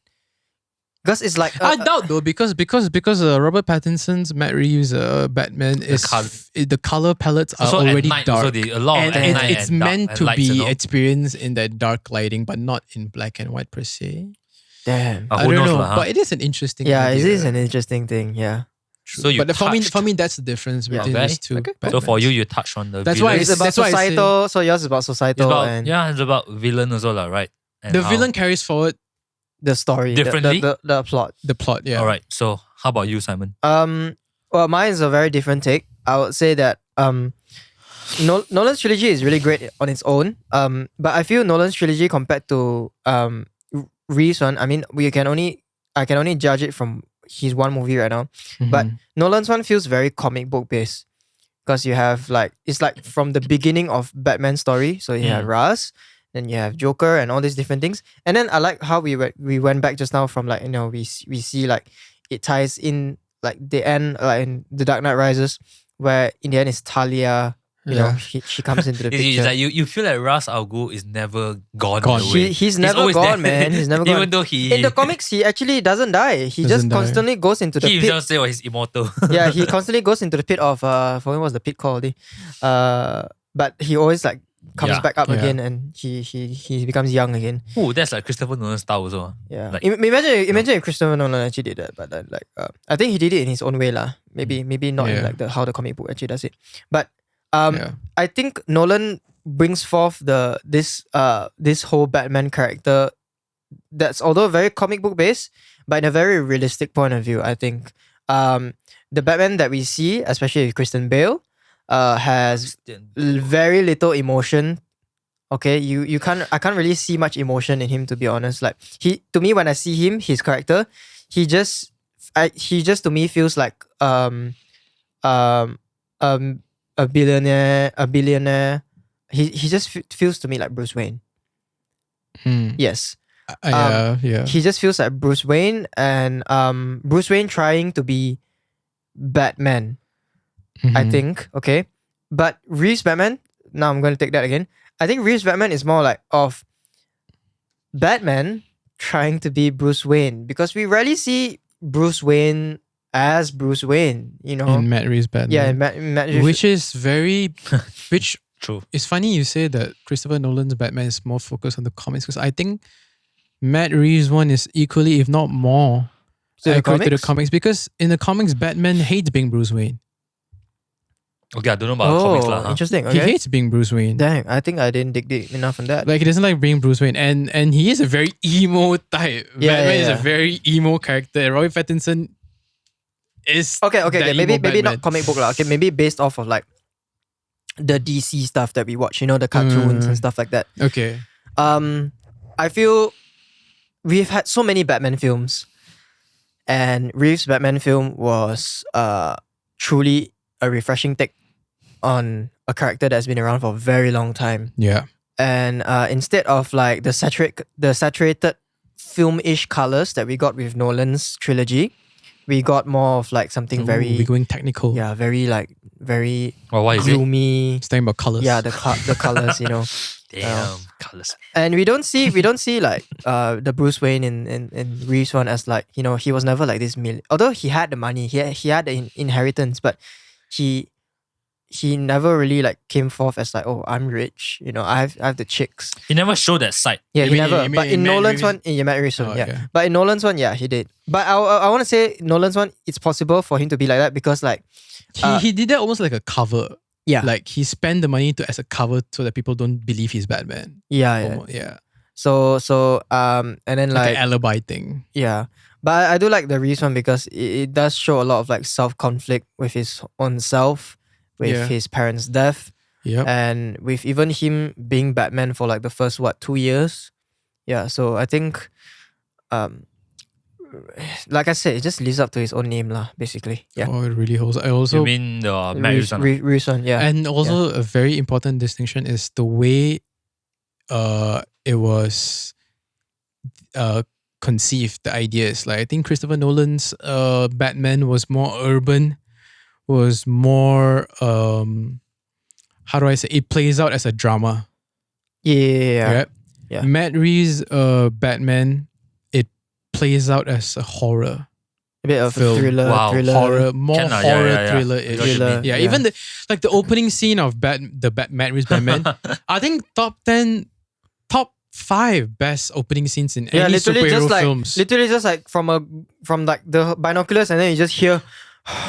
Because it's like... I doubt though because Robert Pattinson's Matt Reeves Batman is colour- the color palettes are Also at already night, dark. also a lot and at night it's and dark meant and to lights be and all. experienced in that dark lighting, but not in black and white per se. Damn. Who I don't knows know, lah, huh? but it is an interesting Yeah, it idea. is an interesting thing, yeah. So you but for touched- me, that's the difference between Okay. these two. Okay, So for Batmans. you touched on the That's villain. why It's about that's why I say- societal. So yours is about It's societal about and it's about villain also lah, right? And the how- villain carries forward the story, Differently? the plot. the plot. Yeah. All right. So how about you, Simon? Well, mine is a very different take. I would say that Nolan's trilogy is really great on its own. But I feel Nolan's trilogy compared to Reeves one, I mean, I can only judge it from his one movie right now. But Mhm. Nolan's one feels very comic book based because you have it's like from the beginning of Batman's story. So you have Raz, then you have Joker and all these different things. And then I like how we went back just now from we see like it ties in like the end like in The Dark Knight Rises, where in the end it's Talia. You know, she comes into the It's picture. like you feel like Ra's al Ghul is never gone. Gone. Away. He's never always gone, there. man. He's never gone. Even though he In the comics, he actually doesn't die. He Doesn't just die. constantly goes into the he pit. himself say, "Oh, he's immortal." Yeah, he constantly goes into the pit of what was the pit called? But he always like comes Yeah. back up Yeah. again, and he becomes young again. Ooh, that's like Christopher Nolan style also. Yeah, Like- imagine if Christopher Nolan actually did that, but then I think he did it in his own way lah. Maybe not in Yeah. like how the comic book actually does it. But Yeah. I think Nolan brings forth this whole Batman character that's although very comic book based, but in a very realistic point of view. I think the Batman that we see, especially with Christian Bale, has very little emotion. Okay, I can't really see much emotion in him, to be honest. Like to me when I see him, his character, he just to me feels like a billionaire. He just feels to me like Bruce Wayne. Hmm. Yes. Yeah. He just feels like Bruce Wayne, and Bruce Wayne trying to be Batman, I Mhm. think. Okay. But Reeves Batman, now I'm going to take that again. I think Reeves Batman is more like of Batman trying to be Bruce Wayne, because we rarely see Bruce Wayne as Bruce Wayne, you know? in Matt Reeves' Batman. Yeah, in Matt Reeves. which is very, which True. it's funny you say that Christopher Nolan's Batman is more focused on the comics, because I think Matt Reeves' one is equally, if not more, To the accurate to the comics? comics, because in the comics, Batman hates being Bruce Wayne. Okay, I don't know about comics lah. Huh? Interesting. He Okay. hates being Bruce Wayne. Dang, I think I didn't dig deep enough on that. Like he doesn't like being Bruce Wayne, and he is a very emo type. Yeah, Batman yeah, is yeah. a very emo character. And Robert Pattinson is Okay. that Maybe emo Batman. not comic book lah. Okay, maybe based off of like the DC stuff that we watch, you know, the cartoons and stuff like that. Okay. I feel we've had so many Batman films, and Reeves' Batman film was truly a refreshing take on a character that's been around for a very long time. Yeah. And instead of like the saturated film-ish colors that we got with Nolan's trilogy, we got more of like something Ooh, very we're going technical. very Well, why is it? gloomy. It's talking about colors. Yeah, the colors, you know. Damn, colors. And we don't see like the Bruce Wayne in Reeves one as like, you know, he was never like this although he had the money, he had the inheritance, but he never really like came forth as like, oh, I'm rich, you know, I have the chicks. He never showed that side. Yeah, You he mean- never. you mean But in in Matt Nolan's Reeves'- one, yeah, Matt Reeves one, Oh, yeah. okay. But in Nolan's one, yeah, he did. But I want to say Nolan's one, it's possible for him to be like that because like, He did that almost like a cover. yeah, Like he spent the money as a cover so that people don't believe he's Batman. yeah. Almost, yeah. So and then Like like an alibi thing. yeah. But I do like the Reeves one because it does show a lot of like self-conflict with his own self, with Yeah. his parents' death, Yep. and with even him being Batman for like the first 2 years. Yeah, so I think like I said, it just lives up to his own name lah, basically. Yeah. Oh, it really holds. I also You mean the Matt Reeves one? Reeves one, yeah. And also a very important distinction is the way it was conceived, the ideas. Like I think Christopher Nolan's Batman was more urban, was more how do I say, it plays out as a drama. Yeah. Right? Yeah. Matt Reeves' Batman, it plays out as a horror. A bit of Film. a thriller. Wow. Horror, more Can lah, horror yeah. thriller. Got what you Thriller. mean. Yeah, Yeah. even the opening scene of Matt Reeves Batman, I think top 5 best opening scenes in Yeah, any literally superhero just like films. literally just like from like the binoculars, and then you just hear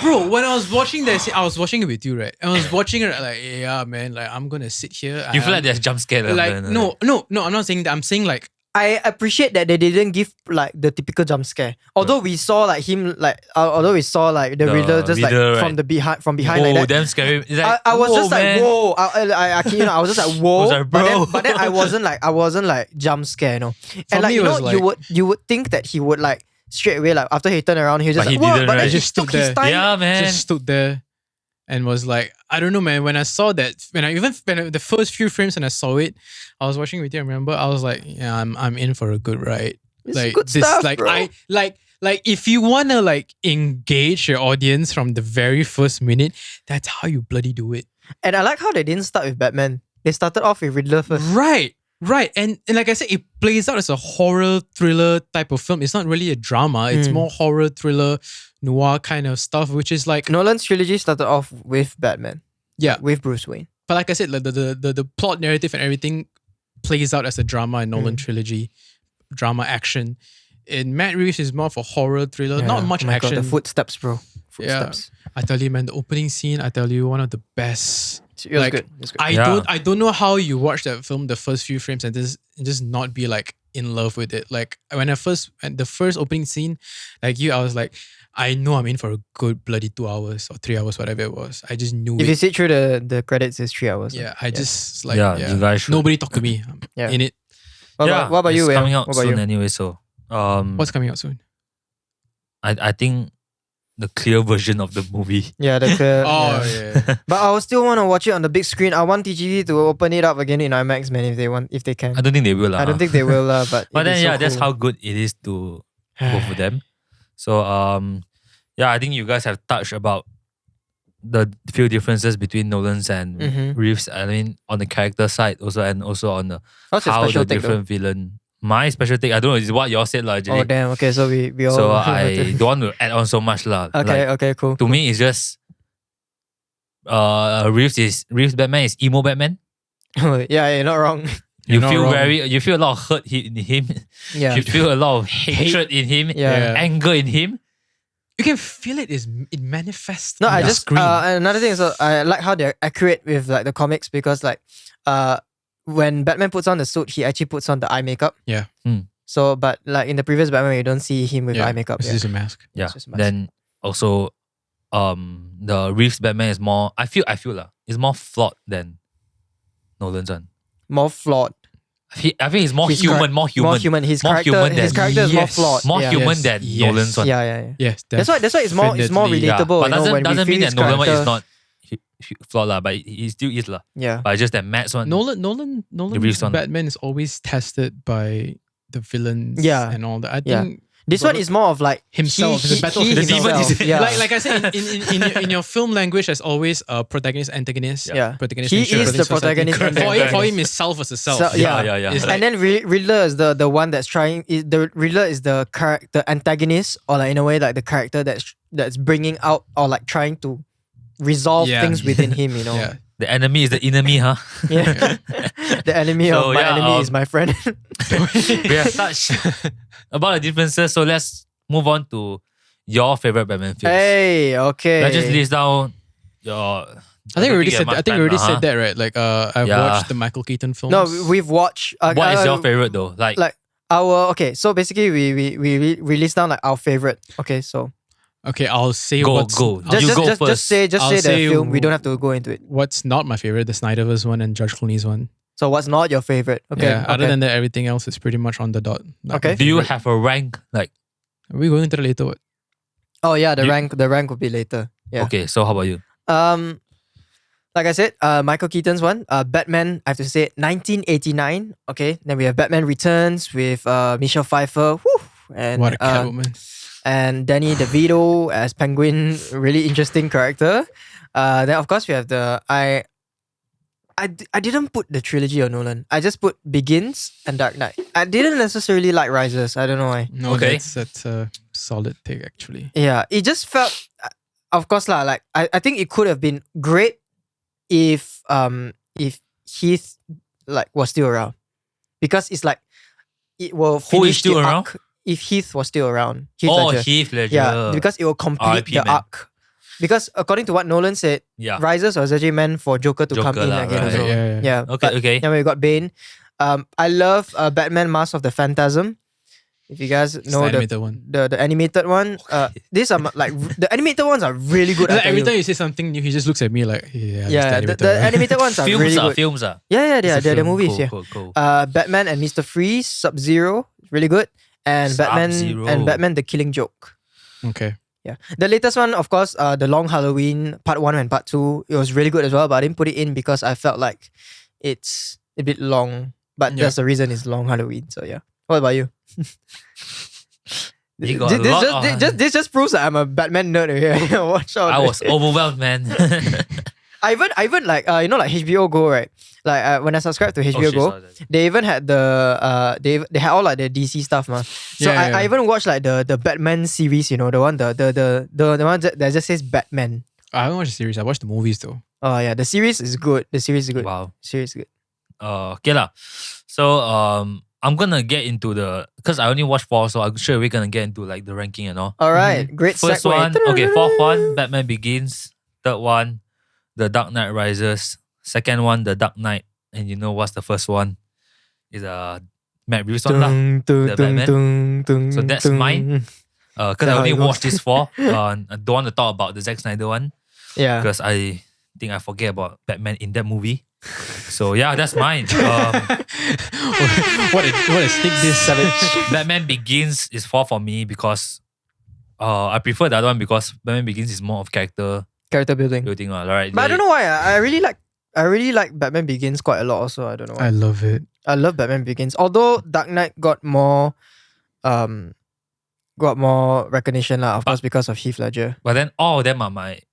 Bro, when I was watching this, I was watching it with you, right? I was watching it like, yeah, man, like I'm gonna sit here. You feel like there's jump scare. like no, I'm not saying that. I'm saying like I appreciate that they didn't give like the typical jump scare. Although we saw like him like, although we saw like the Riddler just Riddler, like right? from behind Oh, like that. damn scary. It's like, I was just like, man. whoa. I was just like, whoa. I was like, bro. But then I wasn't like jump scare, you know. And like me, you it know, was like- you would think that he would like straight away like after he turned around, he was just But like, he whoa. didn't, But then right? he Just took stood his there. time. Yeah, man. just stood there and was like, I don't know, man. When I saw that, when the first few frames and I saw it, I was watching with you. I remember I was like, yeah, I'm in for a good ride. It's like good stuff, like bro. I like if you wanna like engage your audience from the very first minute, that's how you bloody do it. And I like how they didn't start with Batman. They started off with Riddler first. Right. And like I said, it plays out as a horror thriller type of film. It's not really a drama. It's more horror thriller noir kind of stuff, which is like Nolan's trilogy started off with Batman. Yeah. With Bruce Wayne. But like I said, like the plot narrative and everything plays out as a drama in Nolan trilogy, drama action. In Matt Reeves is more of a horror thriller, Yeah. not much Oh my action. God, the footsteps, bro. Yeah. Footsteps. I tell you, man, the opening scene, I tell you, one of the best. It was Like, good. It was good. I don't know how you watch that film the first few frames and just not be like in love with it. Like when the first opening scene, like you, I was like, I know I'm in for a good bloody 2 hours or 3 hours, whatever it was. I just knew If you it. see through the credits, it's 3 hours. Yeah, I just like Yeah, you guys should. nobody talk to me. I'm Yeah. in it. What about you, it's Wei Yong? coming out What about soon you? anyway. So, What's coming out soon? I think the clear version of the movie. Yeah, the clear. Oh yeah. yeah. But I would still want to watch it on the big screen. I want TGV to open it up again in IMAX, man, if they can. I don't think they will. I don't think they will, but But then it'd be so yeah, that's cool. how good it is to both of them. So yeah, I think you guys have touched about the few differences between Nolan's and Mhm. Reeves. I mean, on the character side also, and also on the What's your how special the take, though? different villain. My special take, I don't know, is what y'all said, actually. Oh damn! Okay, so we all. So I don't want to add on so much, lah. Okay, Like, okay, cool. to me, it's just Reeves Batman is emo Batman. Yeah, you're not wrong. You You're not feel wrong. you feel a lot of hurt in him. Yeah, You feel a lot of hatred in him. Yeah. Anger in him. You can feel it. It manifests. no, on I the just screen. another thing is I like how they're accurate with like the comics because like when Batman puts on the suit, he actually puts on the eye makeup. Yeah. So, but like in the previous Batman, you don't see him with eye makeup. It's Yeah. just a mask. Yeah. just a mask. Then also, the Reeves Batman is more. I feel lah. It's more flawed than Nolan's one. More flawed. I think it's more His human. char- More human. More human. His More character. human His than- character is more Yes. flawed. More yeah. human Yes. than Yes. Nolan's one. Yeah, yeah, yeah. Yes. That's why it's more definitely. relatable. But you know, doesn't when we mean feel that his Nolan one is character- not flawed lah. But he still is lah. Yeah. But it's just that Matt's one. Nolan's Reeves one. Batman is always tested by the villains Yeah. and all that. I Yeah. think This one is more of like himself. He, It's a battle of he the demon. himself. Yeah. like I said in your film language, there's always a protagonist, antagonist. Yeah. Protagonist. He and is the protagonist and the For antagonist. him, is self as a self. So- yeah. It's And then Riddler is the one that's trying. The Riddler is the character antagonist, or like in a way like the character that's bringing out or like trying to resolve Yeah. things within him. You know. yeah. The enemy is the enemy, huh? Yeah. The enemy So, of my yeah, enemy is my friend. We have touched about the differences. So let's move on to your favorite Batman films. Hey, okay. Let's just list down your. I think we already said. much I think we time, already huh? said that, right? Like, I've Yeah. watched the Michael Keaton films. No, we've watched. What is your favorite though? Like Our okay, so basically we list down like our favorite. Okay, so Okay, I'll say Go, what's go. I'll- You go just first. say I'll the say film. We don't have to go into it. what's not my favorite, the Snyderverse one and George Clooney's one. So what's not your favorite? Okay. Yeah. Other okay. than that, everything else is pretty much on the dot. Not Okay. my do you favorite. have a rank? Like Are we going into that later? What? Oh yeah, the You- rank would be later. Yeah. okay, so how about you? Like I said, Michael Keaton's one, Batman, I have to say 1989. Okay. Then we have Batman Returns with Michelle Pfeiffer. Whew, and What a Catwoman. and Danny DeVito as Penguin, really interesting character. Then of course we have I didn't put the trilogy on Nolan. I just put Begins and Dark Knight. I didn't necessarily like Rises. I don't know why. No, Okay. that's a solid take actually. Yeah, it just felt, of course lah. Like I think it could have been great if Heath like was still around, because it's like it will Who is finish still the around? arc if Heath was still around. Oh, Ledger. Heath Ledger. Yeah, because it will complete RIP, the man. arc because according to what Nolan said, Yeah. Rises was actually meant for Joker to come Joker in lah, again. right. So, Yeah. Okay, but okay. Then we got Bane. I love Batman Mask of the Phantasm. If you guys It's know the animated one. the animated one, these are like the animated ones are really good. I Like, tell every you. time you say something new, he just looks at me like, yeah, Yeah, the animated ones are Films really are good. films are. Yeah, It's a they're film. movies. Cool, Yeah. cool. Batman and Mr. Freeze, Sub-Zero, really good, and Sub-Zero. Batman the Killing Joke. Okay. Yeah, the latest one, of course, the Long Halloween Part 1 and Part 2. It was really good as well, but I didn't put it in because I felt like it's a bit long. But Yeah. that's the reason it's Long Halloween. So yeah. What about you? You got a lot this just proves that I'm a Batman nerd here. Watch out. I was overwhelmed, man. I even like like HBO Go, right? Like when I subscribed to HBO Go, they even had the they had all like the DC stuff, man. So Yeah, I even watched like the Batman series, the one the one that just says Batman. I haven't watched the series. I watched the movies though. Oh yeah, the series is good. The series is good. Wow. Series is good. Okay lah. So I'm gonna get into because I only watched 4, so I'm sure we're gonna get into like the ranking and all. All right, great First segue. one, okay, fourth one, Batman Begins. Third one, The Dark Knight Rises. Second one, The Dark Knight. And you know what's the first one? Is Matt Reeves one lah. The Batman. So that's mine. Because I only watched this 4. I don't want to talk about the Zack Snyder one Yeah. because I think I forget about Batman in that movie. So yeah, that's mine. What a sneak this savage. Batman Begins is 4 for me because I prefer the other one because Batman Begins is more of character Character building. building. Right? But I don't know why. I really like Batman Begins quite a lot also. I don't know why. I love it. I love Batman Begins. Although Dark Knight got more recognition lah, of course, because of Heath Ledger. But then all of them are like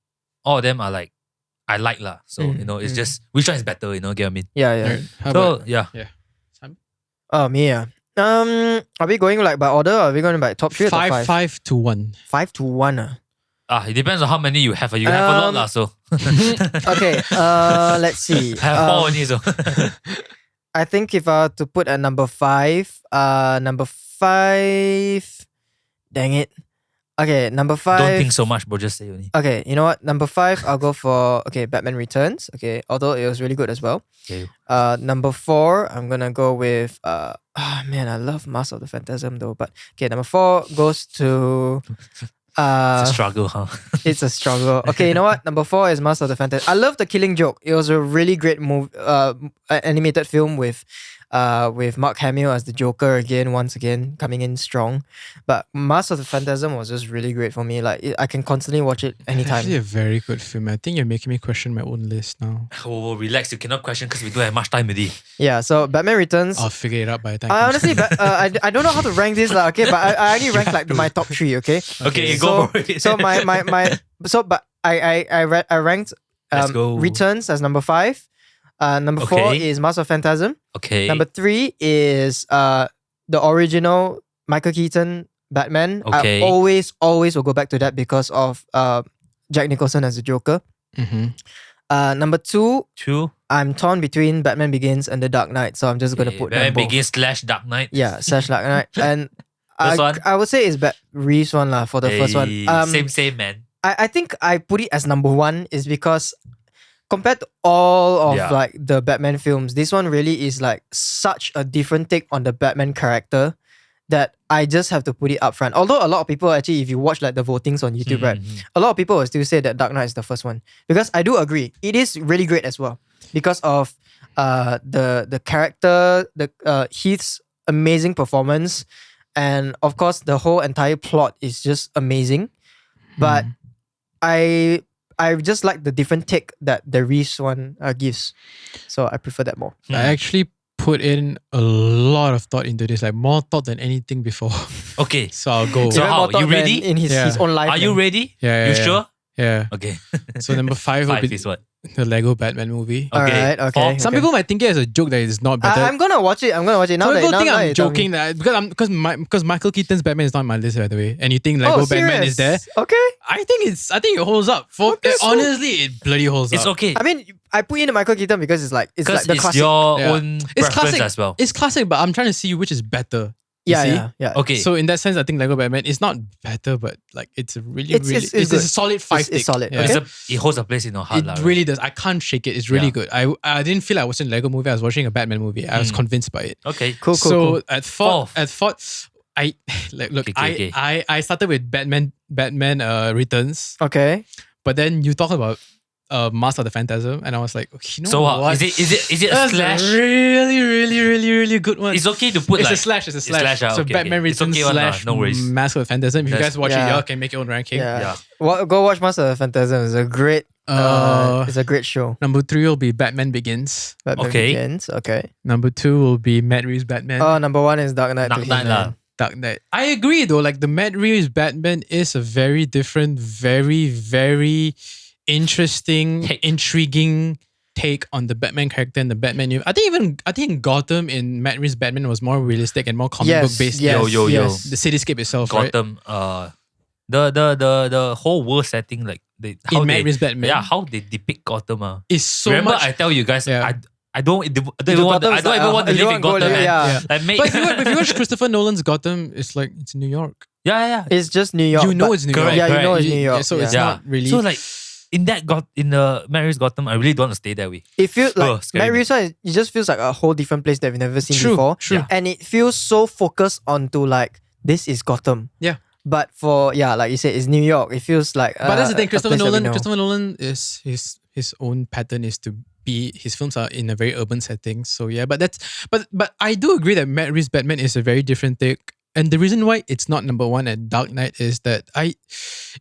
I like lah. So it's just which one is better, get what I mean? Yeah, yeah. Alright, how So about yeah. Simon? Oh, me, yeah. Are we going like by order or are we going by top 3 or top 5? 5 to 1. 5 to 1. It depends on how many you have. You have a lot lah, so Okay, let's see. I have 4 only, so I think if I were to put a number 5, dang it. Okay, number 5. don't think so much, bro. Just say only. Okay, you know what? Number 5, I'll go for Batman Returns. Okay, although it was really good as well. Okay. Number 4, I'm gonna go with man, I love Mask of the Phantasm though. But okay, number 4 goes to It's a struggle, huh? it's a struggle. Okay, you know what? Number 4 is Mask of the Phantasm. I love The Killing Joke. It was a really great animated film with Mark Hamill as the Joker once again coming in strong. But Mask of the Phantasm was just really great for me. Like I can constantly watch it It's anytime. actually a very good film. I think you're making me question my own list now. Oh, relax. You cannot question because we don't have much time already. Yeah. So Batman Returns. I'll figure it out by the time. I honestly, I don't know how to rank this, okay. But I only rank like my top 3, okay. Okay, So- go for it. So but I ranked Let's go. Returns as number 5. Number 4 Okay. is Mask of Phantasm. Okay. Number 3 is the original Michael Keaton Batman. Okay. I always will go back to that because of Jack Nicholson as the Joker. Mhm. Number 2, 2. I'm torn between Batman Begins and The Dark Knight, so I'm just gonna put them Batman both. Begins / Dark Knight. Yeah, / Dark Knight. And First one? I would say it's Reeves one lah for the first one. Same man. I think I put it as number 1 is because compared to all of Yeah. like the Batman films, this one really is like such a different take on the Batman character that I just have to put it up front. Although a lot of people actually, if you watch like the votings on YouTube, right, a lot of people will still say that Dark Knight is the first one. Because I do agree, it is really great as well. Because of the character, Heath's amazing performance, and of course the whole entire plot is just amazing. But I just like the different take that the Reeves one gives. So I prefer that more. I actually put in a lot of thought into this, like more thought than anything before. Okay. So I'll go. So Even how? more thought You than ready? in his own life? Are you man. ready? Yeah, You yeah. sure? Yeah. Okay. So number 5 will 5 be is what? the Lego Batman movie. Okay. Alright, okay. Some people might think it as a joke that it's not better. I'm gonna watch it. Now Some that people think now I'm you tell me. joking that because Michael Keaton's Batman is not on my list, by the way. And you think Lego Batman is there? Okay. I think it holds up. Honestly, it bloody holds It's up. okay. I mean, I put in the Michael Keaton because it's like Because the it's classic. your Yeah. own It's preference classic as well. It's classic, but I'm trying to see which is better. Yeah, see? yeah. Okay. So in that sense, I think Lego Batman is not better, but like it's a really, It's it's good. a solid 5 It's tick. solid, Yeah. okay. it holds a place in your heart. It lah, really does. I can't shake it. It's really Yeah. good. I didn't feel I was in a Lego movie. I was watching a Batman movie. I was convinced by it. right? Okay. Cool. So at Fourth. fourth, I look. Okay. I started with Batman Returns, Okay. but then you talk about Mask of the Phantasm, and I was like, you know So what? is it a That's slash? a really good one. It's okay to put It's like a slash. It's a slash. slash, So okay, Batman okay. It's Returns okay one lah, slash no worries. Mask of the Phantasm. If you That's- guys watch it, Yeah. y'all can make your own ranking. Yeah. Yeah. Go watch Master of the Phantasm. It's a great. It's a great show. Number 3 will be Batman Begins. Batman Okay. Begins. Okay. Number 2 will be Matt Reeves Batman. Number 1 is Dark Knight. Dark Knight lah. Dark Knight. I agree though. Like the Matt Reeves Batman is a very different, very interesting, Take. intriguing take on the Batman character and the Batman. I think Gotham in Matt Reeves Batman was more realistic and more comic book based. Yes, Yo. yes. The cityscape itself, right? Gotham. The whole world setting like In Matt Reeves Batman, how they depict Gotham. is so Remember, much. I tell you guys, Yeah. I don't even want to live in Gotham. Man. Yeah. Like, make, But if you watch Christopher Nolan's Gotham, it's like it's New York. yeah. It's just New York. You know but- it's New correct, York. Yeah, you know it's correct. New York. So it's yeah. not really. So like in the Matt Reeves Gotham, I really don't want to stay that way. It feels like scary. Matt Reeves one, it just feels like a whole different place that we've never seen True, before. true. Yeah. And it feels so focused onto like this is Gotham. Yeah. But like you said, it's New York. It feels like. But that's the thing. a place that we know. Christopher Nolan is his own pattern is to be his films are in a very urban setting. So yeah, but I do agree that Matt Reeves Batman is a very different take. And the reason why it's not number 1 at Dark Knight is that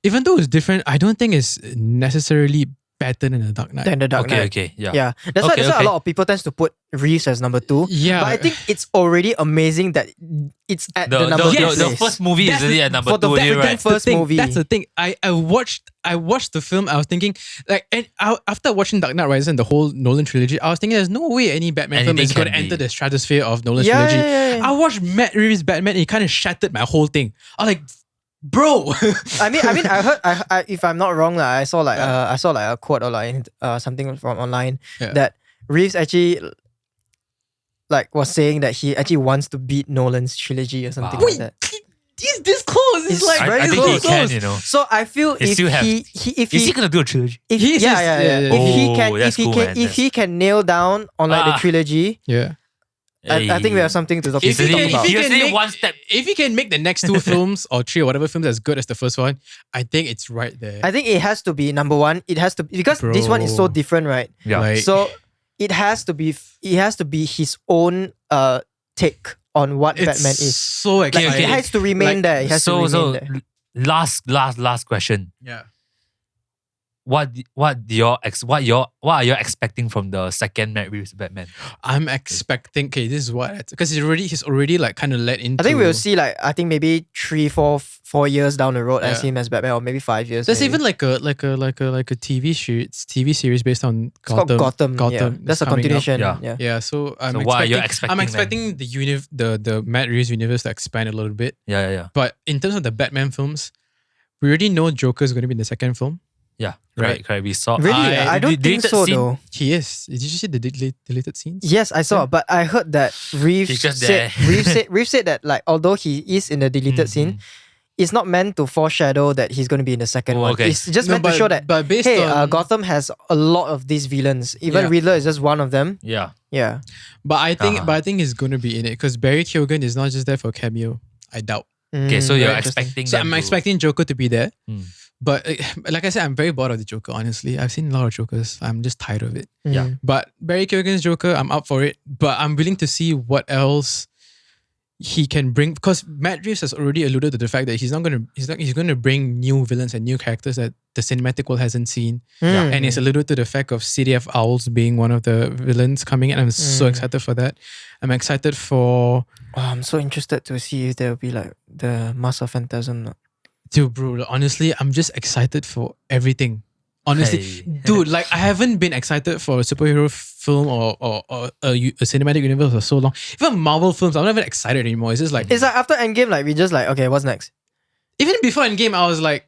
even though it's different, I don't think it's necessarily better than the Dark Knight. Than the Dark Knight. Okay, yeah. Yeah, that's why a lot of people tends to put Reeves as number 2. Yeah, But I think it's already amazing that it's at the number 2 yes. The place. first movie is That's really the- at number for the 2 already, very right? first movie. That's the thing. I watched the film. I was thinking after watching Dark Knight Rises and the whole Nolan trilogy, I was thinking there's no way any Batman film Anything is going to can enter be. the stratosphere of Nolan's Yeah, trilogy. yeah. I watched Matt Reeves Batman and it kind of shattered my whole thing. I was like, bro. I mean, I heard. I if I'm not wrong, I saw like a quote or like something from online Yeah. that Reeves actually like was saying that he actually wants to beat Nolan's trilogy or something Wow. like that. He's this close. It's It's like very I think close. he can, you know. So I feel He if still have- he if Is he he gonna do a trilogy? if He is, yeah, yeah, yeah, yeah. if he Oh, can that's cool, man. if he can nail down on like the Ah. trilogy, yeah. I think we have something to talk If he about. can- he Seriously, make- one step. If he can make the next 2 films or 3 or whatever films as good as the first one, I think it's right there. I think it has to be number 1. It has to because this one is so Bro. different, right? Yeah. Like- So it has to be his own take on what It's Batman is. so Like, exciting. it has to remain Like, there. It has to remain there. Last question. Yeah. What are you expecting from the second Matt Reeves Batman? I'm expecting. Okay, this is what because he's already like kind of led into. I think we'll see maybe 3, 4 years down the road as Yeah. him as Batman, or maybe 5 years. There's maybe. even like a TV series based on It's called Gotham. Gotham. Yeah. That's a coming up. continuation. Yeah. Yeah. Yeah, so I'm So expecting. what are you expecting, I'm man? expecting the Matt Reeves universe to expand a little bit. Yeah. But in terms of the Batman films, we already know Joker is going to be in the second film. Yeah. Right. Correct. We saw. Really? I- I don't think deleted so scene. though. He is. Did you see the deleted scenes? Yes, I saw, but I heard that Reeves He's just said there. Reeves said that like although he is in the deleted scene, it's not meant to foreshadow that he's going to be in the second Oh, one. okay. It's just No, meant to show that but based hey, on Gotham has a lot of these villains. Even Yeah. Riddler is just one of them. Yeah. Yeah. But I think Uh-huh. he's going to be in it because Barry Keoghan is not just there for a cameo. I doubt. Okay. So Mm, you're very interesting. expecting. So them I'm to- expecting Joker to be there. Mm. But like I said, I'm very bored of the Joker, honestly. I've seen a lot of Jokers. I'm just tired of it. Mm. Yeah. But Barry Keoghan's Joker, I'm up for it. But I'm willing to see what else he can bring, because Matt Reeves has already alluded to the fact that he's gonna bring new villains and new characters that the cinematic world hasn't seen. Mm. And he's alluded to the fact of City of Owls being one of the villains coming in. I'm so excited for that. I'm excited for Oh, I'm so interested to see if there will be like the Master Phantasm. dude, bro. Honestly, I'm just excited for everything. Honestly, Hey. dude, like I haven't been excited for a superhero film or a cinematic universe for so long. Even Marvel films, I'm not even excited anymore. It's just like It's like after Endgame, like we just like, okay, what's next? even before Endgame, I was like,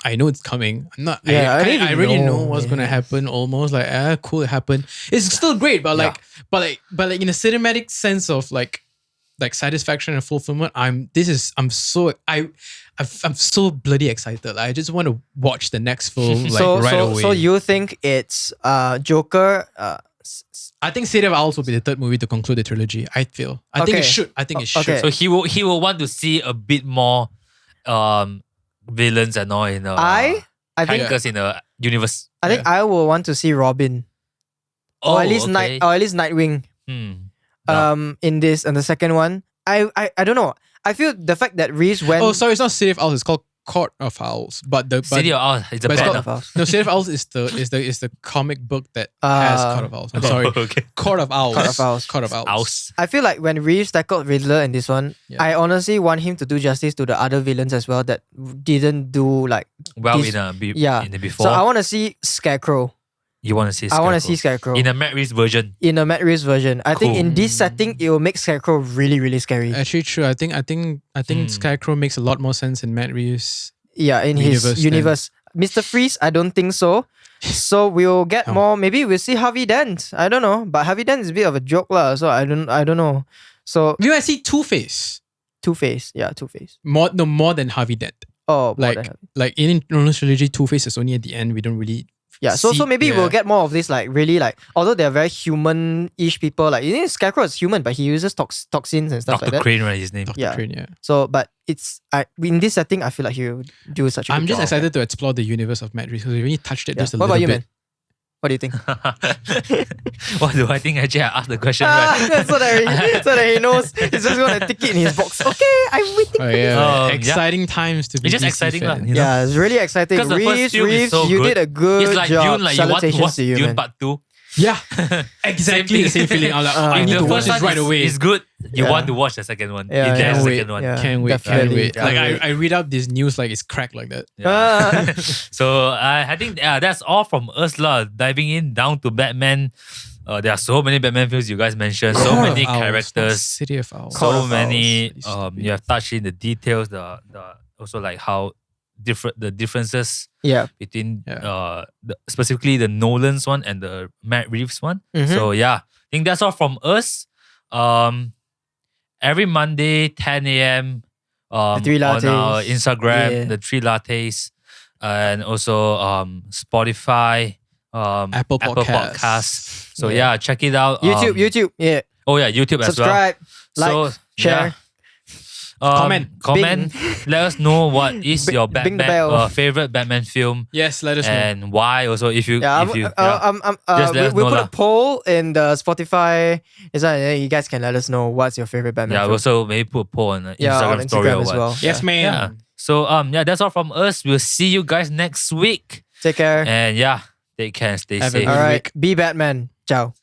I know it's coming. I'm not. Yeah, I I didn't already know, know what's yeah. gonna happen. Almost like cool, it happened. It's still great, but like, but in a cinematic sense of like like satisfaction and fulfillment, I'm so bloody excited. I just want to watch the next film right away. So you think it's Joker? I think City of Owls will be the third movie to conclude the trilogy. I think it should. Okay. So he will want to see a bit more villains and all in I think characters in the universe. I think I will want to see Robin. Or at least okay. Nightwing. In this and the second one. I don't know. I feel the fact that Reeves went. Oh, sorry, it's not City of Owls. It's called Court of Owls. City of Owls. It's a but it's banner. called, no, City of Owls is the comic book that has Court of Owls. I'm sorry. Okay. Court of Owls. Court of Owls. Court of Owls. Owls. I feel like when Reeves tackled Riddler in this one, I honestly want him to do justice to the other villains as well that didn't do like Well, this- in the before. So I want to see Scarecrow. You want to see I Scarecrow? want to see Scarecrow in a Matt Reeves version. In a Matt Reeves version. I think Cool. in this setting it will make Scarecrow really, really scary. Actually, true. I think Scarecrow makes a lot more sense in Matt Reeves. Yeah, in his universe. Mr. Freeze, I don't think so. So we'll get more. Maybe we'll see Harvey Dent. I don't know, but Harvey Dent is a bit of a joke lah. So I don't know. So We might see Two-Face. Two-Face, yeah, Two-Face. More than Harvey Dent. Oh, more than Like Harvey. like in Nolan's trilogy, Two-Face is only at the end. We don't really. Yeah, so see- maybe we'll get more of this, like really like, although they're very human-ish people, like Scarecrow is human, but he uses toxins and stuff Dr. like that. Crane, right? His name. Dr. Yeah. Crane, yeah. So, but it's in this setting, I feel like he'll do such a I'm good just job. excited to explore the universe of Matt Reeves because we really touched it Yeah. just a What little about you, bit. man? What do you think? What do I think? Actually, I asked the question right. so that he knows he's just gonna tick it in his box. Okay, I'm waiting. Oh yeah, yeah. exciting times to be. It's just DC exciting fan. lah, you know? Yeah, it's really exciting. Because the first Reeves, film is so you good. did a good It's like job. Dune, like you want to Salutations watch to you, Dune man. Part 2. Yeah, exactly the same feeling. I'm like, I need the to watch first this one right away. is good. You Yeah. want to watch the second one. Yeah, If there's Can't a wait. second one. Yeah. Can't wait. Definitely. Can't wait. Can't Like wait. I read out this news like it's cracked like that. Yeah. So I think that's all from us lah. Diving in down to Batman. There are so many Batman films you guys mentioned. So Court many of Owls, not characters. City of Owls. Court So of many. Owls. You have touched in the details. The also like how the differences Yeah. between specifically the Nolan's one and the Matt Reeves one. Mhm. So yeah, I think that's all from us. Every Monday 10 a.m. Three on our Lattes. Instagram, Yeah. the Three Lattes, and also Spotify, Apple Podcasts. So yeah, check it out. YouTube. Yeah. Oh yeah, YouTube as well. Subscribe, like, So, share. Comment. Let us know what is your Bing the Batman bell. favorite Batman film Yes, let us know. and why. Also, if you Yeah, if you we Just let us know put lah. a poll in the Spotify. You guys can let us know what's your favorite Batman. yeah, film. also maybe put a poll on Yeah, Instagram, on story or Instagram as what. well. Yes, man. Yeah. So that's all from us. We'll see you guys next week. Take care. And yeah, take care and stay Have a safe. good All right, week. be Batman. Ciao.